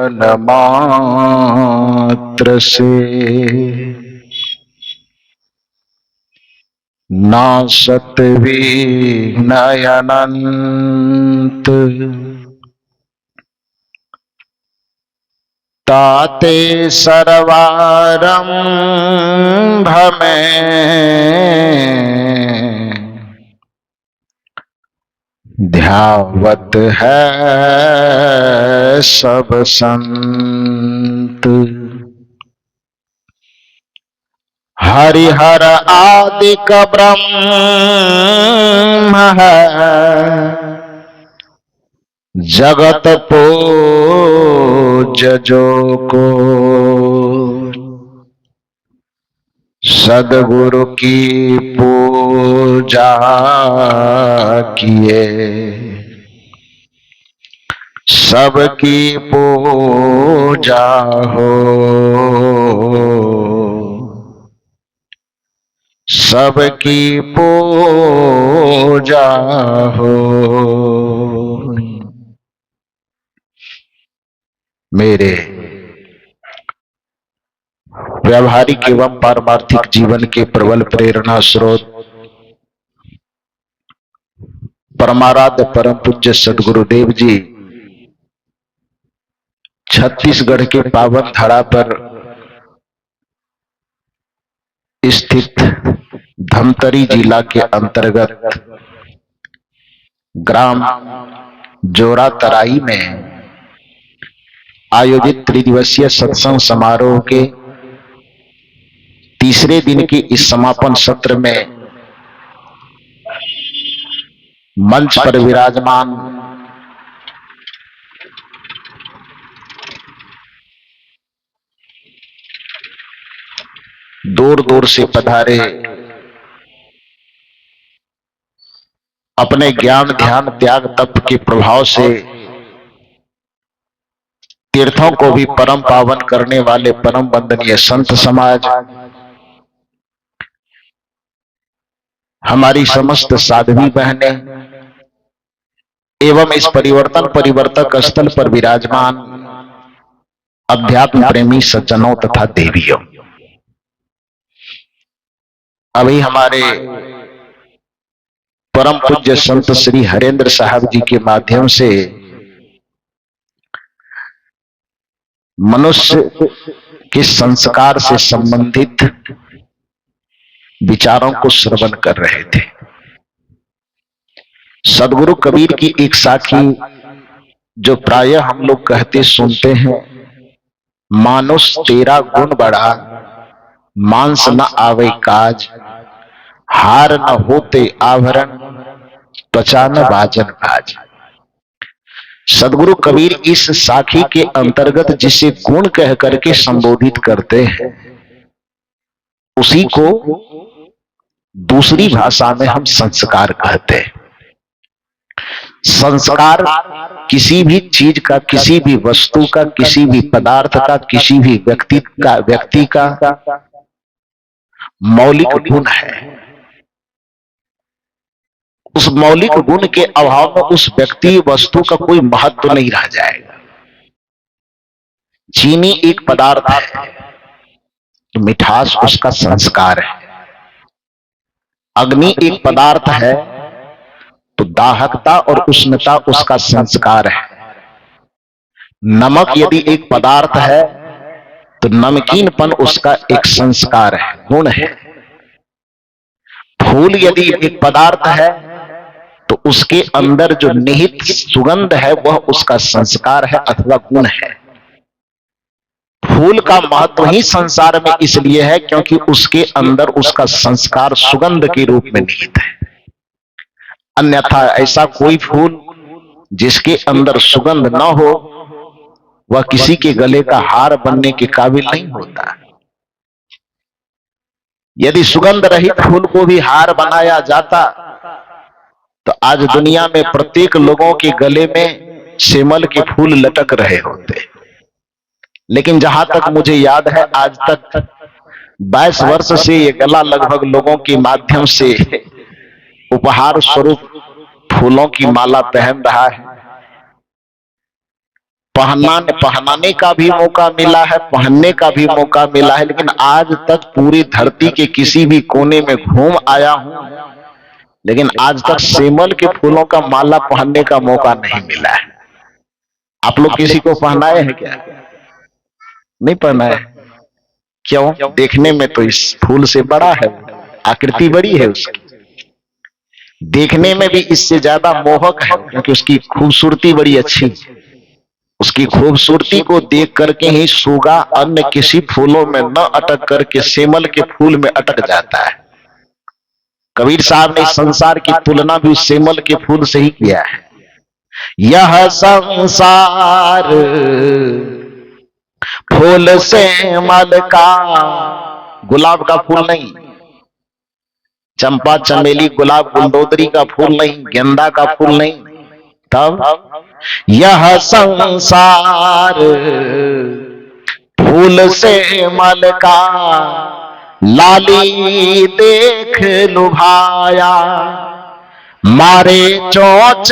जीवन मात्र से नासत विनयनंत ताते सर्वारंभ में ध्यावत है सब संत। हरिहर आदि का ब्रह्म है जगत पूज्य जो को सद्गुरु की पूजा किए सबकी पूजा हो, सबकी पूजा हो। मेरे व्यावहारिक एवं पारमार्थिक जीवन के प्रबल प्रेरणा स्रोत परमाराध्य परम पूज्य सद्गुरुदेव जी छत्तीसगढ़ के पावन धरा पर स्थित धमतरी जिला के अंतर्गत ग्राम जोरा तराई में आयोजित त्रिदिवसीय सत्संग समारोह के तीसरे दिन के इस समापन सत्र में मंच पर विराजमान दूर दूर से पधारे अपने ज्ञान ध्यान त्याग तप के प्रभाव से तीर्थों को भी परम पावन करने वाले परम वंदनीय संत समाज, हमारी समस्त साध्वी बहनें एवं इस परिवर्तन परिवर्तक स्थल पर विराजमान अध्यात्म प्रेमी सज्जनों तथा देवियों, अभी हमारे परम पूज्य संत श्री हरेंद्र साहब जी के माध्यम से मनुष्य के संस्कार से संबंधित विचारों को श्रवण कर रहे थे। सदगुरु कबीर की एक साखी जो प्रायः हम लोग कहते सुनते हैं, मानुष तेरा गुण बढ़ा मांस न आवे काज, हार न होते आभरण त्वचा न बाजन बाज। सदगुरु कबीर इस साखी के अंतर्गत जिसे गुण कह करके संबोधित करते हैं, उसी को दूसरी भाषा में हम संस्कार कहते हैं। संस्कार किसी भी चीज का, किसी भी वस्तु का, किसी भी पदार्थ का, किसी भी व्यक्ति का मौलिक गुण है। उस मौलिक गुण के अभाव में उस व्यक्ति वस्तु का कोई महत्व नहीं रह जाएगा। चीनी एक पदार्थ है तो मिठास उसका संस्कार है। अग्नि एक पदार्थ है तो दाहकता और उष्णता उसका संस्कार है। नमक यदि एक पदार्थ है तो नमकीनपन उसका एक संस्कार है, गुण है। फूल यदि एक पदार्थ है तो उसके अंदर जो निहित सुगंध है वह उसका संस्कार है अथवा गुण है। फूल का महत्व ही संसार में इसलिए है क्योंकि उसके अंदर उसका संस्कार सुगंध के रूप में निहित है। अन्यथा ऐसा कोई फूल जिसके अंदर सुगंध न हो वह किसी के गले का हार बनने के काबिल नहीं होता। यदि सुगंध रहित फूल को भी हार बनाया जाता तो आज दुनिया में प्रत्येक लोगों के गले में सेमल के फूल लटक रहे होते। लेकिन जहां तक मुझे याद है, आज तक 22 वर्ष से ये गला लगभग लोगों के माध्यम से उपहार स्वरूप फूलों की माला पहन रहा है। पहनाने का भी मौका मिला है, पहनने का भी मौका मिला है, लेकिन आज तक पूरी धरती के किसी भी कोने में घूम आया हूं, लेकिन आज तक सेमल के फूलों का माला पहनने का मौका नहीं मिला है। आप लोग किसी को पहनाए हैं क्या? नहीं पहनाए? क्यों? देखने में तो इस फूल से बड़ा है, आकृति बड़ी है उसकी, देखने में भी इससे ज्यादा मोहक है, क्योंकि उसकी खूबसूरती बड़ी अच्छी है। उसकी खूबसूरती को देख करके ही सुगा अन्य किसी फूलों में न अटक करके सेमल के फूल में अटक जाता है। कबीर साहब ने संसार की तुलना भी सेमल के फूल से ही किया है। यह संसार फूल सेमल का, गुलाब का फूल नहीं, चंपा चमेली गुलाब गुलदोदरी का फूल नहीं, गेंदा का फूल नहीं, तब यह संसार फूल सेमल का, लाली देख लुभाया, मारे चोंच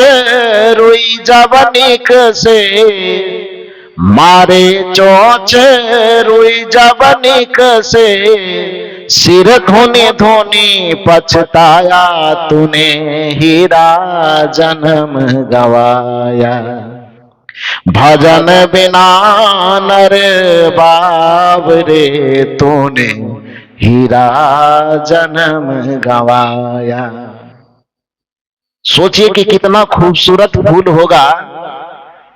रुई जवनिक से, मारे चोंच रुई जवनिक से, सिर धोने धोने पछताया, तूने हीरा जन्म गवाया, भजन बिना नर बावरे, तूने हीरा जन्म गवाया। सोचिए कि कितना खूबसूरत फूल होगा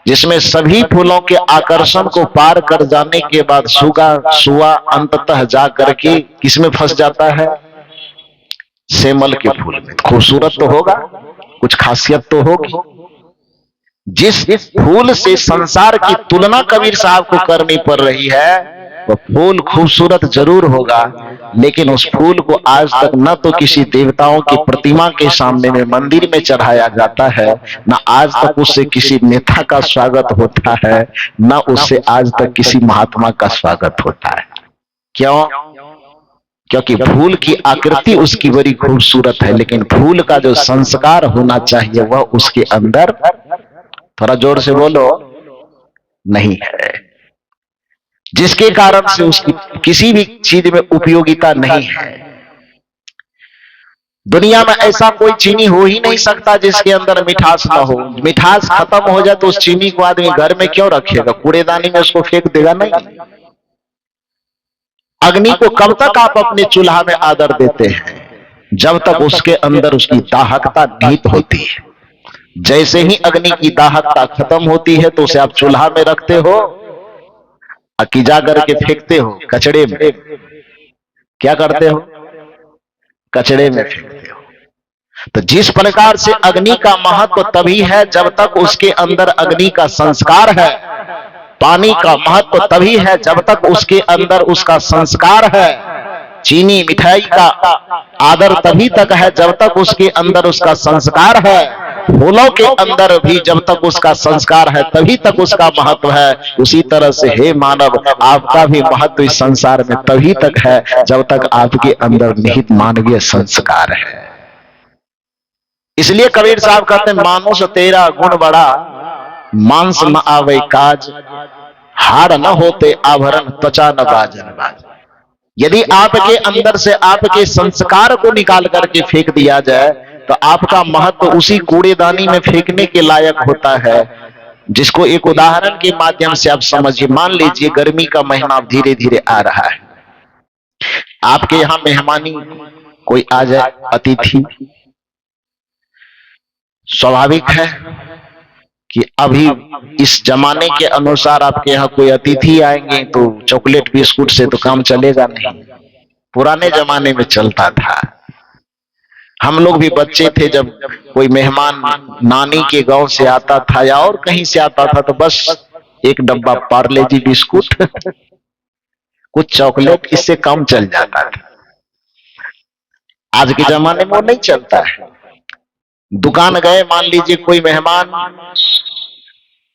जिसमें सभी फूलों के आकर्षण को पार कर जाने के बाद सुआ अंततः जा करके किसमें फंस जाता है? सेमल के फूल में। खूबसूरत तो होगा, कुछ खासियत तो होगी। जिस फूल से संसार की तुलना कबीर साहब को करनी पड़ रही है, वह फूल खूबसूरत जरूर होगा, लेकिन उस फूल को आज तक न तो किसी देवताओं की प्रतिमा के सामने में मंदिर में चढ़ाया जाता है, न आज तक उससे किसी नेता का स्वागत होता है, न उससे आज तक किसी महात्मा का स्वागत होता है। क्यों? क्योंकि फूल की आकृति उसकी बड़ी खूबसूरत है, लेकिन फूल का जो संस्कार होना चाहिए वह उसके अंदर, थोड़ा जोर से बोलो, नहीं है, जिसके कारण से उसकी किसी भी चीज में उपयोगिता नहीं है। दुनिया में ऐसा कोई चीनी हो ही नहीं सकता जिसके अंदर मिठास ना हो। मिठास खत्म हो जाए तो उस चीनी को आदमी घर में क्यों रखेगा? कूड़ेदानी में उसको फेंक देगा? नहीं। अग्नि को कब तक आप अपने चूल्हा में आदर देते हैं? जब तक उसके अंदर उसकी दाहकता निहित होती है। जैसे ही अग्नि की दाहकता खत्म होती है तो उसे आप चूल्हा में रखते हो, अकीजा करके फेंकते हो कचड़े में। क्या करते हो? कचड़े में फेंकते हो। तो जिस प्रकार से अग्नि का महत्व तभी है जब तक उसके अंदर अग्नि का संस्कार है, पानी का महत्व तभी है जब तक उसके अंदर उसका संस्कार है, चीनी मिठाई का आदर तभी तक है जब तक उसके अंदर उसका संस्कार है, फूलों के अंदर भी जब तक उसका संस्कार है तभी तक उसका महत्व है। उसी तरह से हे मानव, आपका भी महत्व इस संसार में तभी तक है जब तक आपके अंदर निहित मानवीय संस्कार है। इसलिए कबीर साहब कहते हैं, मानुष तेरा गुण बड़ा, मांस न आवे काज, हार न होते आभरण, त्वचा न बाजन बाज। यदि आपके अंदर से आपके संस्कार को निकाल करके फेंक दिया जाए तो आपका महत्व उसी कूड़ेदानी में फेंकने के लायक होता है। जिसको एक उदाहरण के माध्यम से आप समझिए। मान लीजिए गर्मी का महीना धीरे धीरे आ रहा है, आपके यहां मेहमानी कोई आ जाए, अतिथि, स्वाभाविक है कि अभी इस जमाने के अनुसार आपके यहाँ कोई अतिथि आएंगे तो चॉकलेट बिस्कुट से तो काम चलेगा नहीं। पुराने जमाने में चलता था। हम लोग भी बच्चे थे जब कोई मेहमान नानी के गांव से आता था या और कहीं से आता था तो बस एक डब्बा पार्ले जी बिस्कुट कुछ चॉकलेट, इससे काम चल जाता था। आज के जमाने में वो नहीं चलता है। दुकान गए, मान लीजिए कोई मेहमान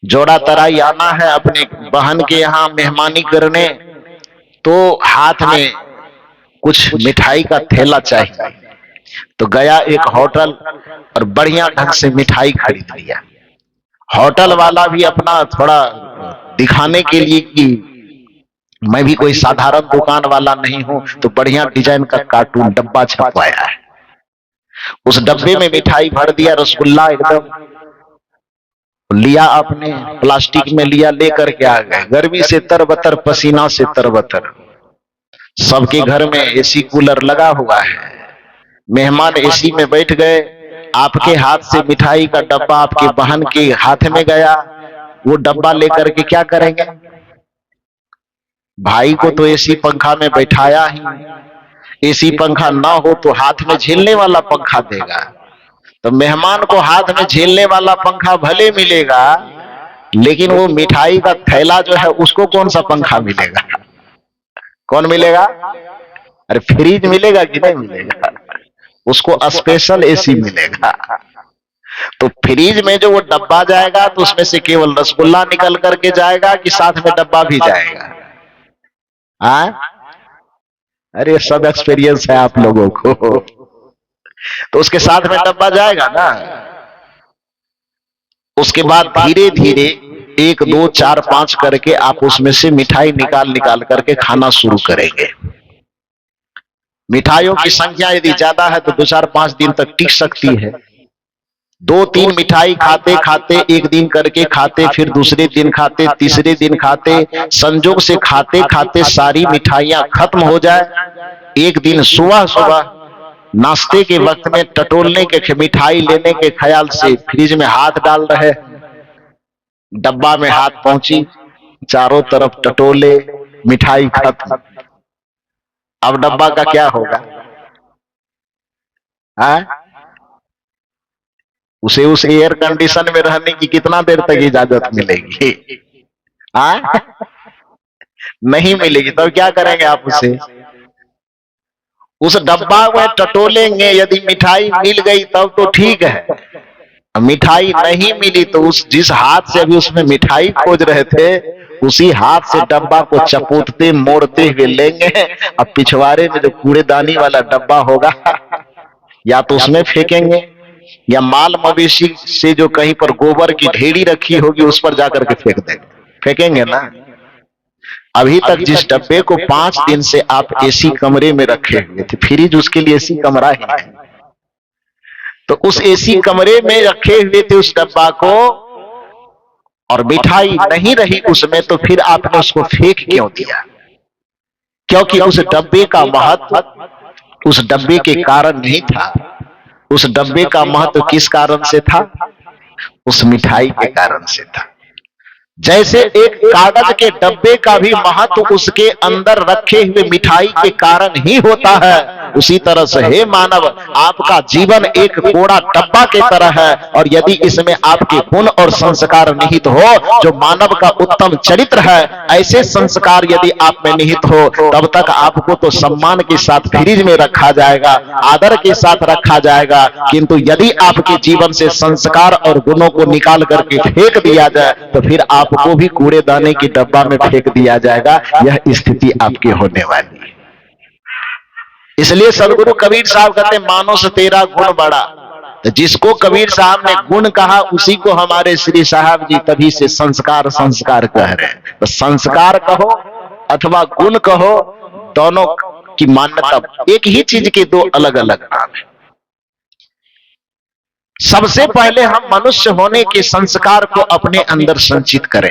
जोड़ा तराई आना है अपने बहन के यहाँ मेहमानी करने, तो हाथ में कुछ मिठाई का थैला चाहिए। तो गया एक होटल और बढ़िया ढंग से मिठाई खरीद लिया होटल वाला भी अपना थोड़ा दिखाने के लिए कि मैं भी कोई साधारण दुकान वाला नहीं हूं, तो बढ़िया डिजाइन का कार्टून डब्बा छपवाया है। उस डब्बे में मिठाई भर दिया, रसगुल्ला एकदम लिया, आपने प्लास्टिक में लिया, लेकर के आ गए। गर्मी से तरबतर, पसीना से तरबतर। सबके घर में एसी कूलर लगा हुआ है, मेहमान एसी में बैठ गए। आपके हाथ से मिठाई का डब्बा आपकी बहन के हाथ में गया, वो डब्बा लेकर के क्या करेंगे? भाई को तो एसी पंखा में बैठाया ही, एसी पंखा ना हो तो हाथ में झेलने वाला पंखा देगा। तो मेहमान को हाथ में झेलने वाला पंखा भले मिलेगा, लेकिन वो मिठाई का थैला जो है उसको कौन सा पंखा मिलेगा? कौन मिलेगा? अरे फ्रिज मिलेगा कि नहीं मिलेगा? उसको स्पेशल एसी मिलेगा। तो फ्रिज में जो वो डब्बा जाएगा तो उसमें से केवल रसगुल्ला निकल करके जाएगा कि साथ में डब्बा भी जाएगा? अरे सब एक्सपीरियंस है आप लोगों को। तो उसके साथ में डब्बा जाएगा ना। उसके बाद धीरे धीरे 1 2 4 5 करके आप उसमें से मिठाई निकाल निकाल करके खाना शुरू करेंगे। मिठाइयों की संख्या यदि ज्यादा है तो 2 4 5 दिन तक टिक सकती है। 2 3 मिठाई खाते खाते, एक दिन करके खाते, फिर दूसरे दिन खाते, तीसरे दिन खाते, संजोग से खाते खाते सारी मिठाइयां खत्म हो जाए। एक दिन सुबह सुबह नाश्ते के वक्त में टटोलने के, मिठाई लेने के ख्याल से फ्रिज में हाथ डाल रहे, डब्बा में हाथ पहुंची, चारों तरफ टटोले, मिठाई खत्म। अब डब्बा का क्या होगा? उसे उस एयर कंडीशन में रहने की कितना देर तक इजाजत मिलेगी? नहीं मिलेगी। तब क्या करेंगे आप उसे? उस डब्बा में टटोलेंगे। यदि मिठाई मिल गई तब तो ठीक है, मिठाई नहीं मिली तो उस जिस हाथ से अभी उसमें मिठाई खोज रहे थे, उसी हाथ से डब्बा को चपोतते मोड़ते हुए लेंगे। अब पिछवाड़े में जो कूड़ेदानी वाला डब्बा होगा, या तो उसमें फेंकेंगे, या माल मवेशी से जो कहीं पर गोबर की ढेरी रखी होगी उस पर जाकर के फेंक देंगे। फेंकेंगे ना। अभी तक जिस डब्बे को 5 दिन से आप एसी कमरे में रखे हुए थे, फ्रिज उसके लिए एसी कमरा ही है, तो उस एसी कमरे में रखे हुए थे उस डब्बा को, और मिठाई नहीं रही उसमें, तो फिर आपने उसको फेंक क्यों दिया? क्योंकि उस डब्बे का महत्व उस डब्बे के कारण नहीं था। उस डब्बे का महत्व किस कारण से था? उस मिठाई के कारण से था। जैसे एक कागज के डब्बे का भी महत्व उसके अंदर रखे हुए मिठाई के कारण ही होता है, उसी तरह से हे मानव, आपका जीवन एक कोड़ा डब्बा के तरह है, और यदि इसमें आपके गुण और संस्कार निहित हो, जो मानव का उत्तम चरित्र है, ऐसे संस्कार यदि आप में निहित हो, तब तक आपको तो सम्मान के साथ फ्रिज में रखा जाएगा, आदर के साथ रखा जाएगा। किंतु यदि आपके जीवन से संस्कार और गुणों को निकाल करके फेंक दिया जाए, तो फिर आपको भी कूड़ेदाने की डब्बा में फेंक दिया जाएगा। यह स्थिति आपकी होने वाली है। इसलिए सदगुरु कबीर साहब कहते, मानो से तेरा गुण बड़ा। तो जिसको कबीर साहब ने गुण कहा, उसी को हमारे श्री साहब जी तभी से संस्कार संस्कार कह रहे हैं। तो संस्कार कहो अथवा गुण कहो, दोनों की मान्यता एक ही चीज के दो अलग अलग नाम है। सबसे पहले हम मनुष्य होने के संस्कार को अपने अंदर संचित करें।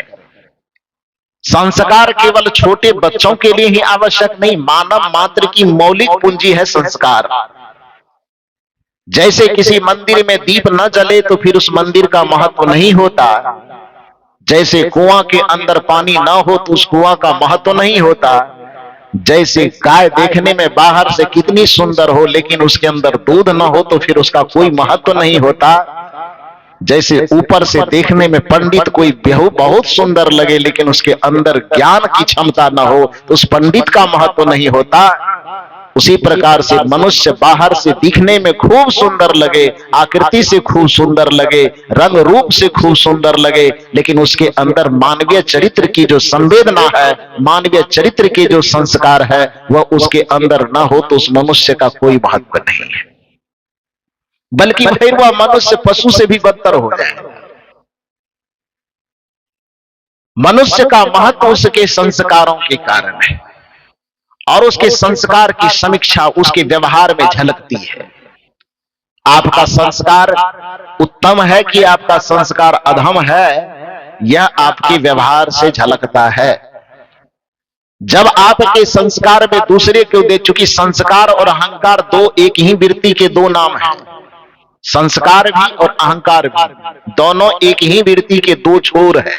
संस्कार केवल छोटे बच्चों के लिए ही आवश्यक नहीं, मानव मात्र की मौलिक पूंजी है संस्कार। जैसे किसी मंदिर में दीप न जले तो फिर उस मंदिर का महत्व नहीं होता, जैसे कुआं के अंदर पानी न हो तो उस कुआं का महत्व नहीं होता, जैसे गाय देखने में बाहर से कितनी सुंदर हो लेकिन उसके अंदर दूध न हो तो फिर उसका कोई महत्व नहीं होता, जैसे ऊपर से देखने में पंडित कोई बहुत सुंदर लगे लेकिन उसके अंदर ज्ञान की क्षमता न हो तो उस पंडित का महत्व नहीं होता, उसी प्रकार से मनुष्य बाहर से दिखने में खूब सुंदर लगे, आकृति से खूब सुंदर लगे, रंग रूप से खूब सुंदर लगे, लेकिन उसके अंदर मानवीय चरित्र की जो संवेदना है, मानवीय चरित्र के जो संस्कार है, वह उसके अंदर न हो तो उस मनुष्य का कोई महत्व नहीं है, बल्कि फिर वह मनुष्य पशु से भी बदतर हो जाए। मनुष्य का महत्व उसके संस्कारों के कारण है और उसके संस्कार की समीक्षा उसके व्यवहार में झलकती है। आपका संस्कार उत्तम है कि आपका संस्कार अधम है, यह आपके व्यवहार से झलकता है। जब आपके संस्कार में दूसरे को देख, चूंकि संस्कार और अहंकार दो एक ही वृत्ति के दो नाम हैं, संस्कार भी और अहंकार भी दोनों एक ही वृत्ति के दो छोर है।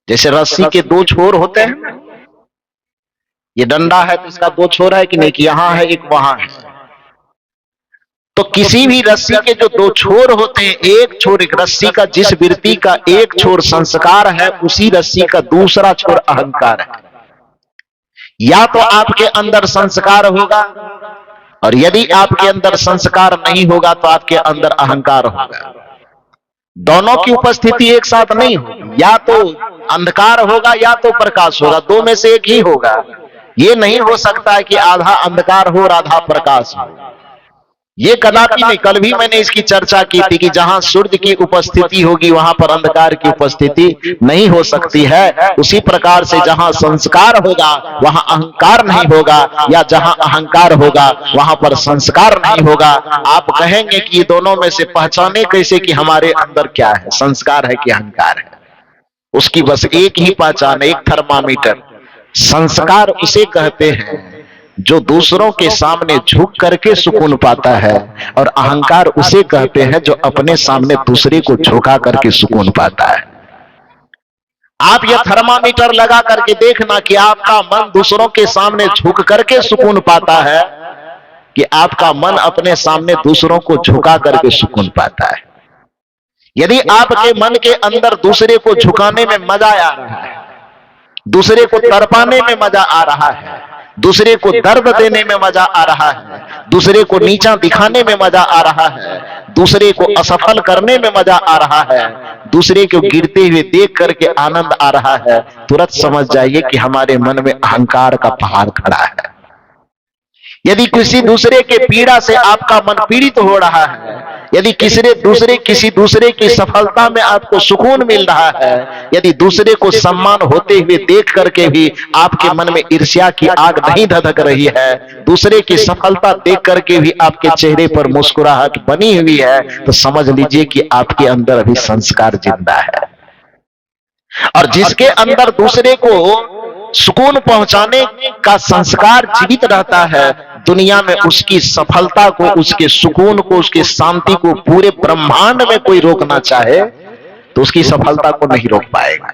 जैसे रस्सी के दो छोर होते हैं, ये डंडा है तो इसका दो छोर है कि नहीं, कि यहां है एक वहां है। तो किसी भी रस्सी के जो दो छोर होते हैं, एक छोर, एक रस्सी का जिस वृत्ति का एक छोर संस्कार है, उसी रस्सी का दूसरा छोर अहंकार है। या तो आपके अंदर संस्कार होगा, और यदि आपके अंदर संस्कार नहीं होगा तो आपके अंदर अहंकार होगा। दोनों की उपस्थिति एक साथ नहीं होगी, या तो अंधकार होगा या तो प्रकाश होगा, दो में से एक ही होगा। ये नहीं हो सकता है कि आधा अंधकार हो और आधा प्रकाश हो, ये कदापि नहीं। कल भी मैंने इसकी चर्चा की थी कि जहां सूर्य की उपस्थिति होगी वहां पर अंधकार की उपस्थिति नहीं हो सकती है। उसी प्रकार से जहां संस्कार होगा वहां अहंकार नहीं होगा, या जहां अहंकार होगा वहां पर संस्कार नहीं होगा। आप कहेंगे कि ये दोनों में से पहचाने कैसे कि हमारे अंदर क्या है, संस्कार है कि अहंकार है? उसकी बस एक ही पहचान, एक थर्मामीटर। संस्कार उसे कहते हैं जो दूसरों के सामने झुक करके सुकून पाता है, और अहंकार उसे कहते हैं जो अपने सामने दूसरे को झुका करके सुकून पाता है। आप यह थर्मामीटर लगा करके देखना कि आपका मन दूसरों के सामने झुक करके सुकून पाता है कि आपका मन अपने सामने दूसरों को झुका करके सुकून पाता है। यदि आपके मन के अंदर दूसरे को झुकाने में मजा आ रहा है, दूसरे को तड़पाने में मजा आ रहा है, दूसरे को दर्द देने में मजा आ रहा है, दूसरे को नीचा दिखाने में मजा आ रहा है, दूसरे को असफल करने में मजा आ रहा है, दूसरे को गिरते हुए देख करके आनंद आ रहा है, तुरंत समझ जाइए कि हमारे मन में अहंकार का पहाड़ खड़ा है। यदि किसी दूसरे के पीड़ा से आपका मन पीड़ित हो रहा है, यदि किसी दूसरे की सफलता में आपको सुकून मिल रहा है, यदि दूसरे को सम्मान होते हुए देख करके भी आपके मन में ईर्ष्या की आग नहीं धधक रही है, दूसरे की सफलता देख करके भी आपके चेहरे पर मुस्कुराहट बनी हुई है, तो समझ लीजिए कि आपके अंदर अभी संस्कार जिंदा है। और जिसके अंदर दूसरे को सुकून पहुंचाने का संस्कार जीवित रहता है, दुनिया में उसकी सफलता को, उसके सुकून को, उसकी शांति को पूरे ब्रह्मांड में कोई रोकना चाहे तो उसकी सफलता को नहीं रोक पाएगा।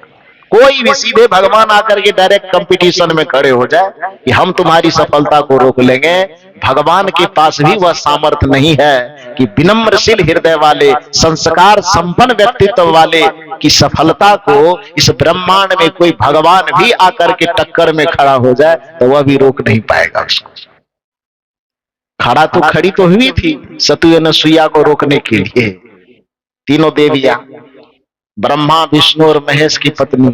कोई भी सीधे भगवान आकर के डायरेक्ट कंपटीशन में खड़े हो जाए कि हम तुम्हारी सफलता को रोक लेंगे, भगवान के पास भी वह सामर्थ्य नहीं है कि विनम्रशील हृदय वाले, संस्कार संपन्न व्यक्तित्व वाले की सफलता को इस ब्रह्मांड में कोई भगवान भी आकर के टक्कर में खड़ा हो जाए तो वह भी रोक नहीं पाएगा उसको। खड़ी तो हुई थी सतु अनसुईया को रोकने के लिए, तीनों देवियां, ब्रह्मा, विष्णु और महेश की पत्नी,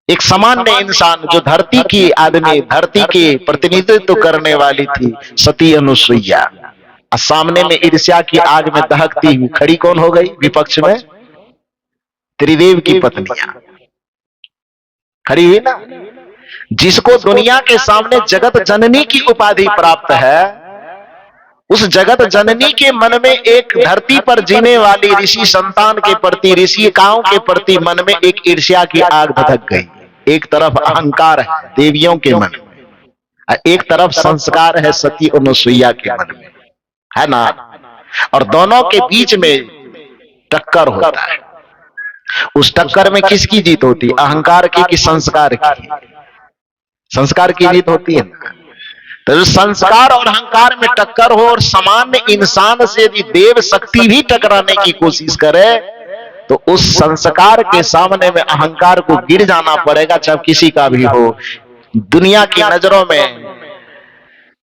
एक सामान्य इंसान जो धरती की आदमी, धरती के प्रतिनिधित्व करने वाली थी सती अनुसुईया, और सामने में ईर्ष्या की आग में दहकती हुई खड़ी कौन हो गई विपक्ष में? त्रिदेव की पत्नियां खड़ी हुई ना। जिसको दुनिया के सामने जगत जननी की उपाधि प्राप्त है, उस जगत जननी के मन में एक धरती पर जीने वाली ऋषि संतान के प्रति, ऋषिकाओं के प्रति मन में एक ईर्ष्या की आग धधक गई। एक तरफ अहंकार है देवियों के मन में, एक तरफ संस्कार है सती अनुसुईया के मन में, है ना। और दोनों के बीच में टक्कर होता है। उस टक्कर में किसकी जीत होती है? अहंकार की कि संस्कार की? संस्कार की जीत होती है ना। तो संस्कार और अहंकार में टक्कर हो, और सामान्य इंसान से यदि देव शक्ति भी टकराने की कोशिश करे तो उस संस्कार के सामने में अहंकार को गिर जाना पड़ेगा, चाहे किसी का भी हो। दुनिया की नजरों में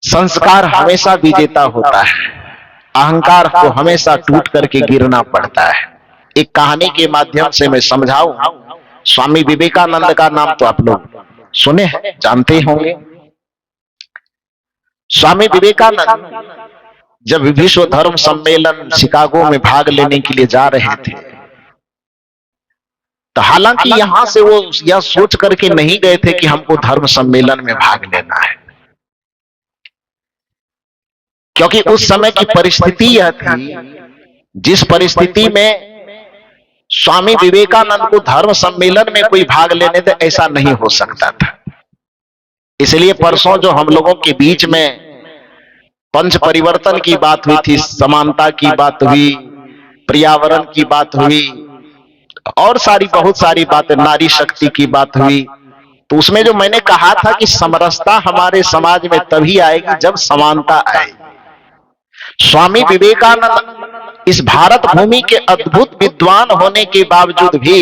संस्कार हमेशा विजेता होता है, अहंकार को हमेशा टूट करके गिरना पड़ता है। एक कहानी के माध्यम से मैं समझाऊं। स्वामी विवेकानंद का नाम तो आप लोग सुने हैं, जानते होंगे। स्वामी विवेकानंद जब विश्व धर्म सम्मेलन शिकागो में भाग लेने के लिए जा रहे थे तो हालांकि यहां से वो यह सोच करके नहीं गए थे कि हमको धर्म सम्मेलन में भाग लेना है, क्योंकि उस समय की परिस्थिति यह थी, जिस परिस्थिति में स्वामी विवेकानंद को धर्म सम्मेलन में कोई भाग लेने दे, ऐसा नहीं हो सकता था। इसलिए परसों जो हम लोगों के बीच में पंच परिवर्तन की बात हुई थी, समानता की बात हुई, पर्यावरण की बात हुई और बहुत सारी बातें, नारी शक्ति की बात हुई, तो उसमें जो मैंने कहा था कि समरसता हमारे समाज में तभी आएगी जब समानता आएगी। स्वामी विवेकानंद इस भारत भूमि के अद्भुत विद्वान होने के बावजूद भी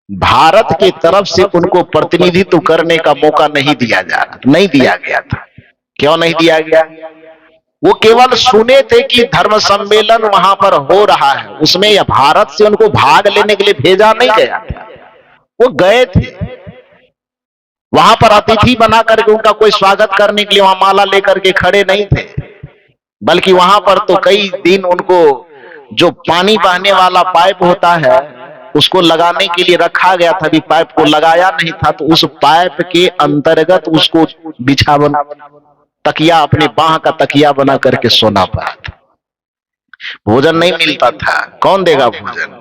भारत की तरफ से उनको प्रतिनिधित्व करने का मौका नहीं दिया गया था। क्यों नहीं दिया गया? वो केवल सुने थे कि धर्म सम्मेलन वहां पर हो रहा है, उसमें या भारत से उनको भाग लेने के लिए भेजा नहीं गया था। वो गए थे वहां पर, अतिथि बना करके उनका कोई स्वागत करने के लिए वहां माला लेकर के खड़े नहीं थे, बल्कि वहां पर तो कई दिन उनको जो पानी बहने वाला पाइप होता है उसको लगाने के लिए रखा गया था। अभी पाइप को लगाया नहीं था, तो उस पाइप के अंतर्गत उसको बिछावन, तकिया, अपने बाह का तकिया बना करके सोना पड़ा था। भोजन नहीं मिलता था, कौन देगा भोजन?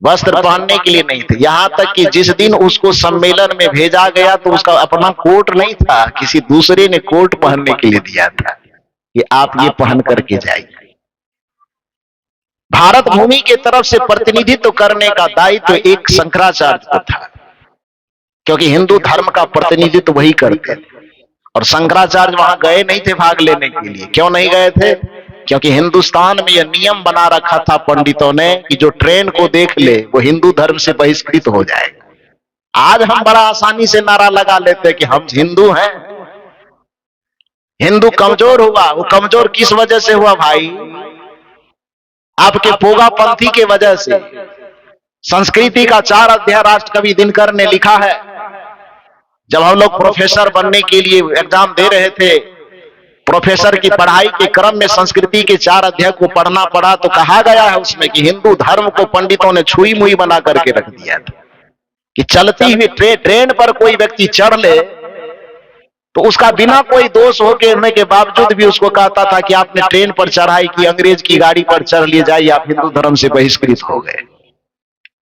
वस्त्र पहनने के लिए नहीं थे। यहां तक कि जिस दिन उसको सम्मेलन में भेजा गया तो उसका अपना कोट नहीं था, किसी दूसरे ने कोट पहनने के लिए दिया था कि आप ये पहन करके जाइए। भारत भूमि की तरफ से प्रतिनिधित्व करने का दायित्व एक शंकराचार्य को था, क्योंकि हिंदू धर्म का प्रतिनिधित्व वही करते थे। और शंकराचार्य वहां गए नहीं थे भाग लेने के लिए। क्यों नहीं गए थे? क्योंकि हिंदुस्तान में यह नियम बना रखा था पंडितों ने कि जो ट्रेन को देख ले वो हिंदू धर्म से बहिष्कृत हो जाएगा। आज हम बड़ा आसानी से नारा लगा लेते हैं कि हम हिंदू हैं। हिंदू कमजोर हुआ, वो कमजोर किस वजह से हुआ भाई? आपके पोगा पंथी के वजह से। संस्कृति का 4 अध्याय राष्ट्रकवि दिनकर ने लिखा है। जब हम लोग प्रोफेसर बनने के लिए एग्जाम दे रहे थे, प्रोफेसर की पढ़ाई के क्रम में संस्कृति के 4 अध्याय को पढ़ना पड़ा, तो कहा गया है उसमें कि हिंदू धर्म को पंडितों ने छुई मुई बना करके रख दिया था कि चलती हुई ट्रेन पर कोई व्यक्ति चढ़ ले तो उसका बिना कोई दोष होने के बावजूद भी उसको कहता था कि आपने ट्रेन पर चढ़ाई की, अंग्रेज की गाड़ी पर चढ़ लिए जाइए, आप हिंदू धर्म से बहिष्कृत हो गए।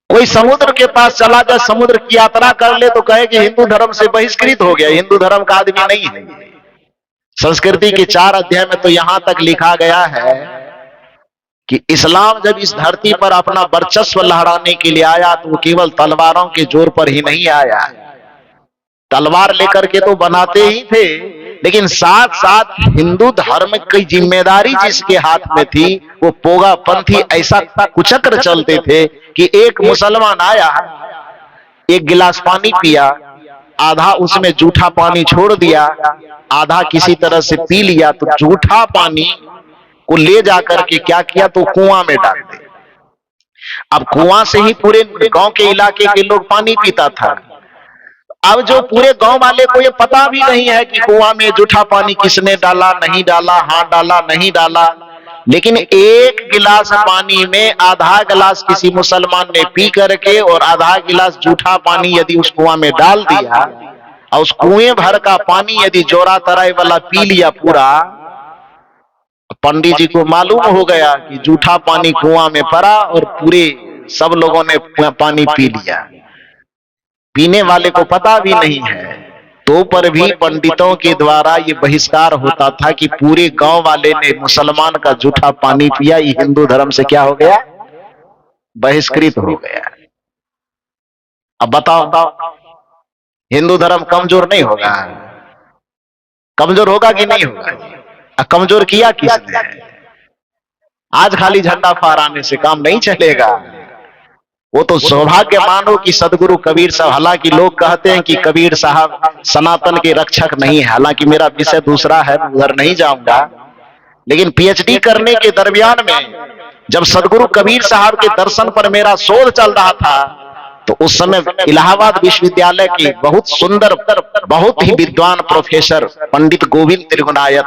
कोई समुद्र के पास चला जाए, समुद्र की यात्रा कर ले तो कहे कि हिंदू धर्म से बहिष्कृत हो गया, हिंदू धर्म का आदमी नहीं है। संस्कृति के 4 अध्याय में तो यहां तक लिखा गया है कि इस्लाम जब इस धरती पर अपना वर्चस्व लहराने के लिए आया तो वो केवल तलवारों के जोर पर ही नहीं आया। तलवार लेकर के तो बनाते ही थे, लेकिन साथ साथ हिंदू धर्म की जिम्मेदारी जिसके हाथ में थी वो पोगा पंथी ऐसा कुचक्र चलते थे कि एक मुसलमान आया, 1 गिलास पानी पिया, आधा उसमें जूठा पानी छोड़ दिया, आधा किसी तरह से पी लिया, तो जूठा पानी को ले जाकर के क्या किया तो कुआं में डाल दे। अब कुआं से ही पूरे गांव के इलाके के लोग पानी पीता था। अब जो पूरे गांव वाले को ये पता भी नहीं है कि कुआं में जूठा पानी किसने डाला, नहीं डाला, हाँ डाला, नहीं डाला, लेकिन 1 गिलास पानी में आधा गिलास किसी मुसलमान ने पी करके और आधा गिलास जूठा पानी यदि उस कुआं में डाल दिया और उस कुएं भर का पानी यदि जोरा तराई वाला पी लिया पूरा, पंडित जी को मालूम हो गया कि जूठा पानी कुआं में पड़ा और पूरे सब लोगों ने पानी पी लिया। पीने वाले को पता भी नहीं है, तो पर भी पंडितों के द्वारा ये बहिष्कार होता था कि पूरे गांव वाले ने मुसलमान का जूठा पानी पिया, ये हिंदू धर्म से क्या हो गया? बहिष्कृत हो गया। अब बताओ, हिंदू धर्म कमजोर नहीं होगा? कमजोर होगा कि नहीं होगा? कमजोर किया किसने? आज खाली झंडा फहराने से काम नहीं चलेगा। वो तो सौभाग्य मानो कि सदगुरु कबीर साहब, हालांकि लोग कहते हैं कि कबीर साहब सनातन के रक्षक नहीं है, हालांकि मेरा विषय दूसरा है, उधर नहीं जाऊंगा, लेकिन पीएचडी करने के दरमियान में जब सदगुरु कबीर साहब के दर्शन पर मेरा शोध चल रहा था तो उस समय इलाहाबाद विश्वविद्यालय के बहुत सुंदर, बहुत ही विद्वान प्रोफेसर पंडित गोविंद त्रिगुणायत,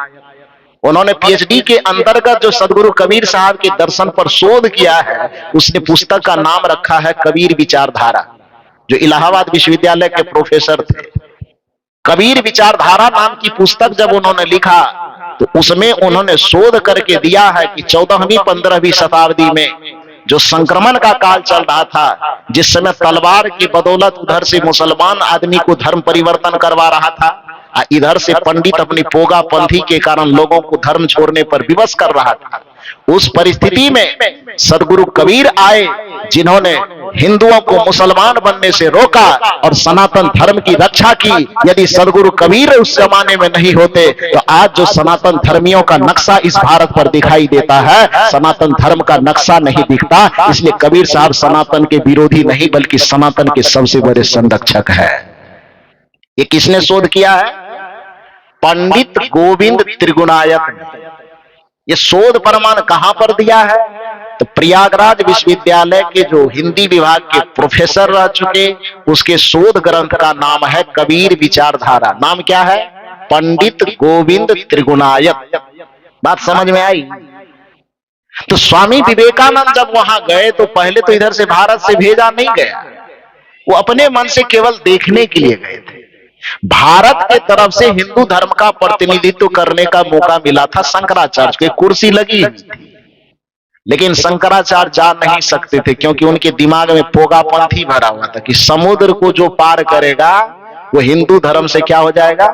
उन्होंने पीएचडी के अंतर्गत जो सदगुरु कबीर साहब के दर्शन पर शोध किया है, उसने पुस्तक का नाम रखा है कबीर विचारधारा। जो इलाहाबाद विश्वविद्यालय के प्रोफेसर थे, कबीर विचारधारा नाम की पुस्तक जब उन्होंने लिखा तो उसमें उन्होंने शोध करके दिया है कि 14वीं 15वीं शताब्दी में जो संक्रमण का काल चल रहा था, जिस समय तलवार की बदौलत उधर से मुसलमान आदमी को धर्म परिवर्तन करवा रहा था, इधर से पंडित अपनी पोगा पंथी के कारण लोगों को धर्म छोड़ने पर विवश कर रहा था। उस परिस्थिति में सदगुरु कबीर आए, जिन्होंने हिंदुओं को मुसलमान बनने से रोका और सनातन धर्म की रक्षा की। यदि सदगुरु कबीर उस जमाने में नहीं होते तो आज जो सनातन धर्मियों का नक्शा इस भारत पर दिखाई देता है, सनातन धर्म का नक्शा नहीं दिखता। इसलिए कबीर साहब सनातन के विरोधी नहीं बल्कि सनातन के सबसे बड़े संरक्षक है। ये किसने शोध किया है? पंडित गोविंद त्रिगुणायत। ये शोध प्रमाण कहां पर दिया है? तो प्रयागराज विश्वविद्यालय के जो हिंदी विभाग के प्रोफेसर रह चुके, उसके शोध ग्रंथ का नाम है कबीर विचारधारा। नाम क्या है? पंडित गोविंद त्रिगुणायत। बात समझ में आई? तो स्वामी विवेकानंद जब वहां गए तो पहले तो इधर से भारत से भेजा नहीं गया, वो अपने मन से केवल देखने के लिए गए थे। भारत के तरफ से हिंदू धर्म का प्रतिनिधित्व करने का मौका मिला था शंकराचार्य को, कुर्सी लगी हुई थी, लेकिन शंकराचार्य जा नहीं सकते थे क्योंकि उनके दिमाग में पोगापंथी भरा हुआ था कि समुद्र को जो पार करेगा वो हिंदू धर्म से क्या हो जाएगा?